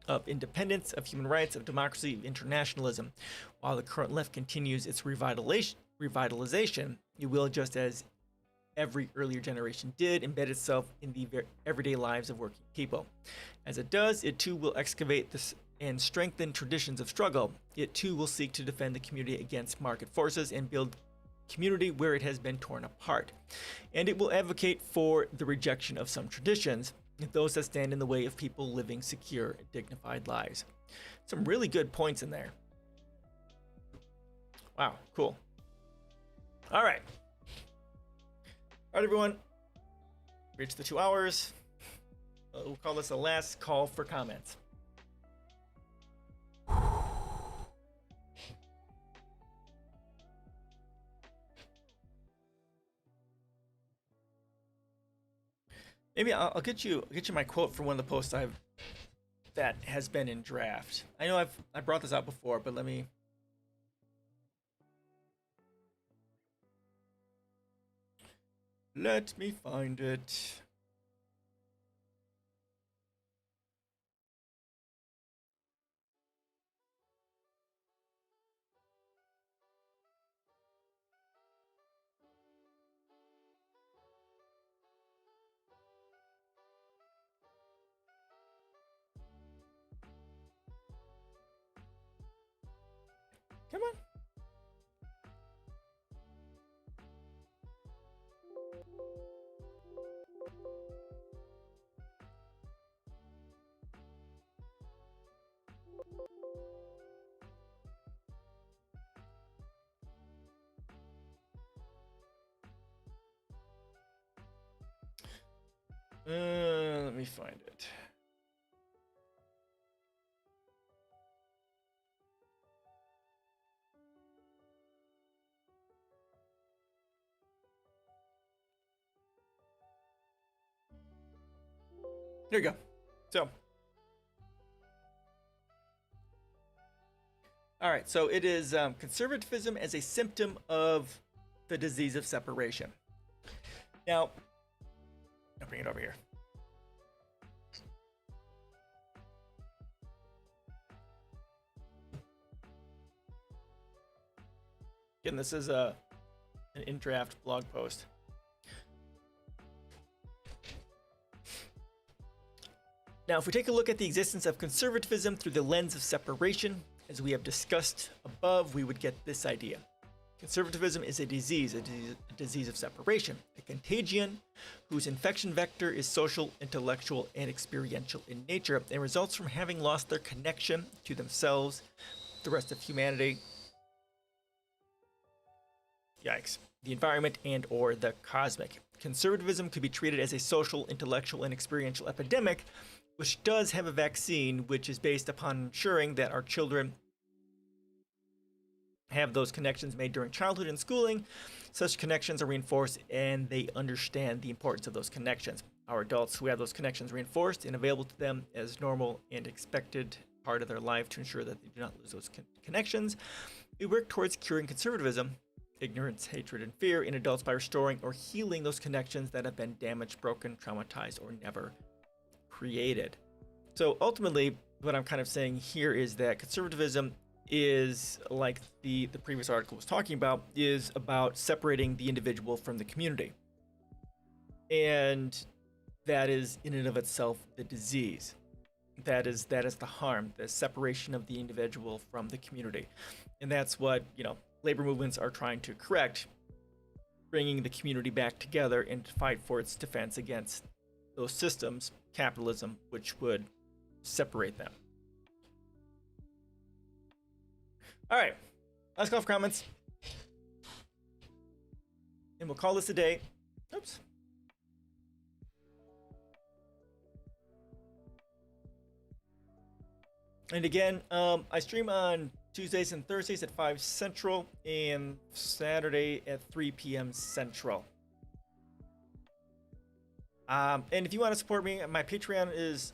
of independence, of human rights, of democracy, of internationalism. While the current left continues its revitalization, it will, just as every earlier generation did, embed itself in the everyday lives of working people. As it does, it too will excavate this and strengthen traditions of struggle. It too will seek to defend the community against market forces and build community where it has been torn apart. And it will advocate for the rejection of some traditions, those that stand in the way of people living secure, dignified lives. Some really good points in there. Wow, cool. All right. All right, everyone. Reached the 2 hours. We'll call this the last call for comments. Maybe I'll get you my quote from one of the posts that has been in draft. I know I brought this out before, but let me Let me find it. Come on. Let me find it. Here you go. So, all right. So it is conservatism as a symptom of the disease of separation. Now, I'll bring it over here. Again, this is an in-draft blog post. Now, if we take a look at the existence of conservatism through the lens of separation, as we have discussed above, we would get this idea. Conservatism is a disease of separation, a contagion whose infection vector is social, intellectual, and experiential in nature, and results from having lost their connection to themselves, the rest of humanity, yikes, the environment, and or the cosmic. Conservatism could be treated as a social, intellectual, and experiential epidemic, which does have a vaccine, which is based upon ensuring that our children have those connections made during childhood and schooling. Such connections are reinforced and they understand the importance of those connections. Our adults who have those connections reinforced and available to them as normal and expected part of their life to ensure that they do not lose those connections. We work towards curing conservatism, ignorance, hatred, and fear in adults by restoring or healing those connections that have been damaged, broken, traumatized, or never created. So ultimately, what I'm kind of saying here is that conservatism is, like the previous article was talking about, is about separating the individual from the community. And that is in and of itself the disease. That is the harm, the separation of the individual from the community. And that's what, labor movements are trying to correct, bringing the community back together and to fight for its defense against those systems, capitalism, which would separate them. All right, last call for comments. And we'll call this a day. Oops. And again, I stream on Tuesdays and Thursdays at 5 Central and Saturday at 3 p.m. Central. And if you want to support me, my Patreon is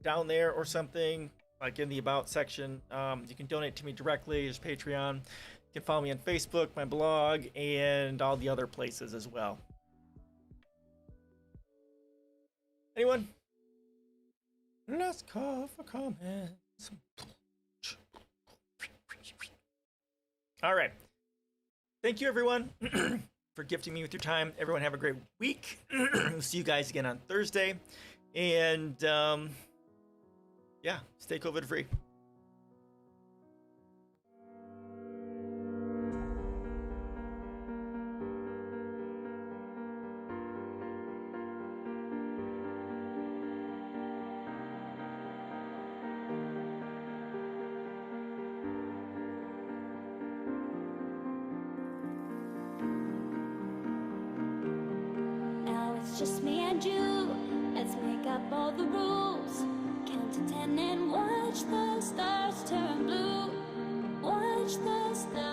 down there or something, like in the About section. You can donate to me directly as Patreon. You can follow me on Facebook, my blog, and all the other places as well. Anyone? Last call for comments. All right. Thank you, everyone, for gifting me with your time. Everyone have a great week. We'll see you guys again on Thursday. And, yeah, stay COVID-free. Just me and you, let's make up all the rules. Count to 10 and watch the stars turn blue. Watch the stars.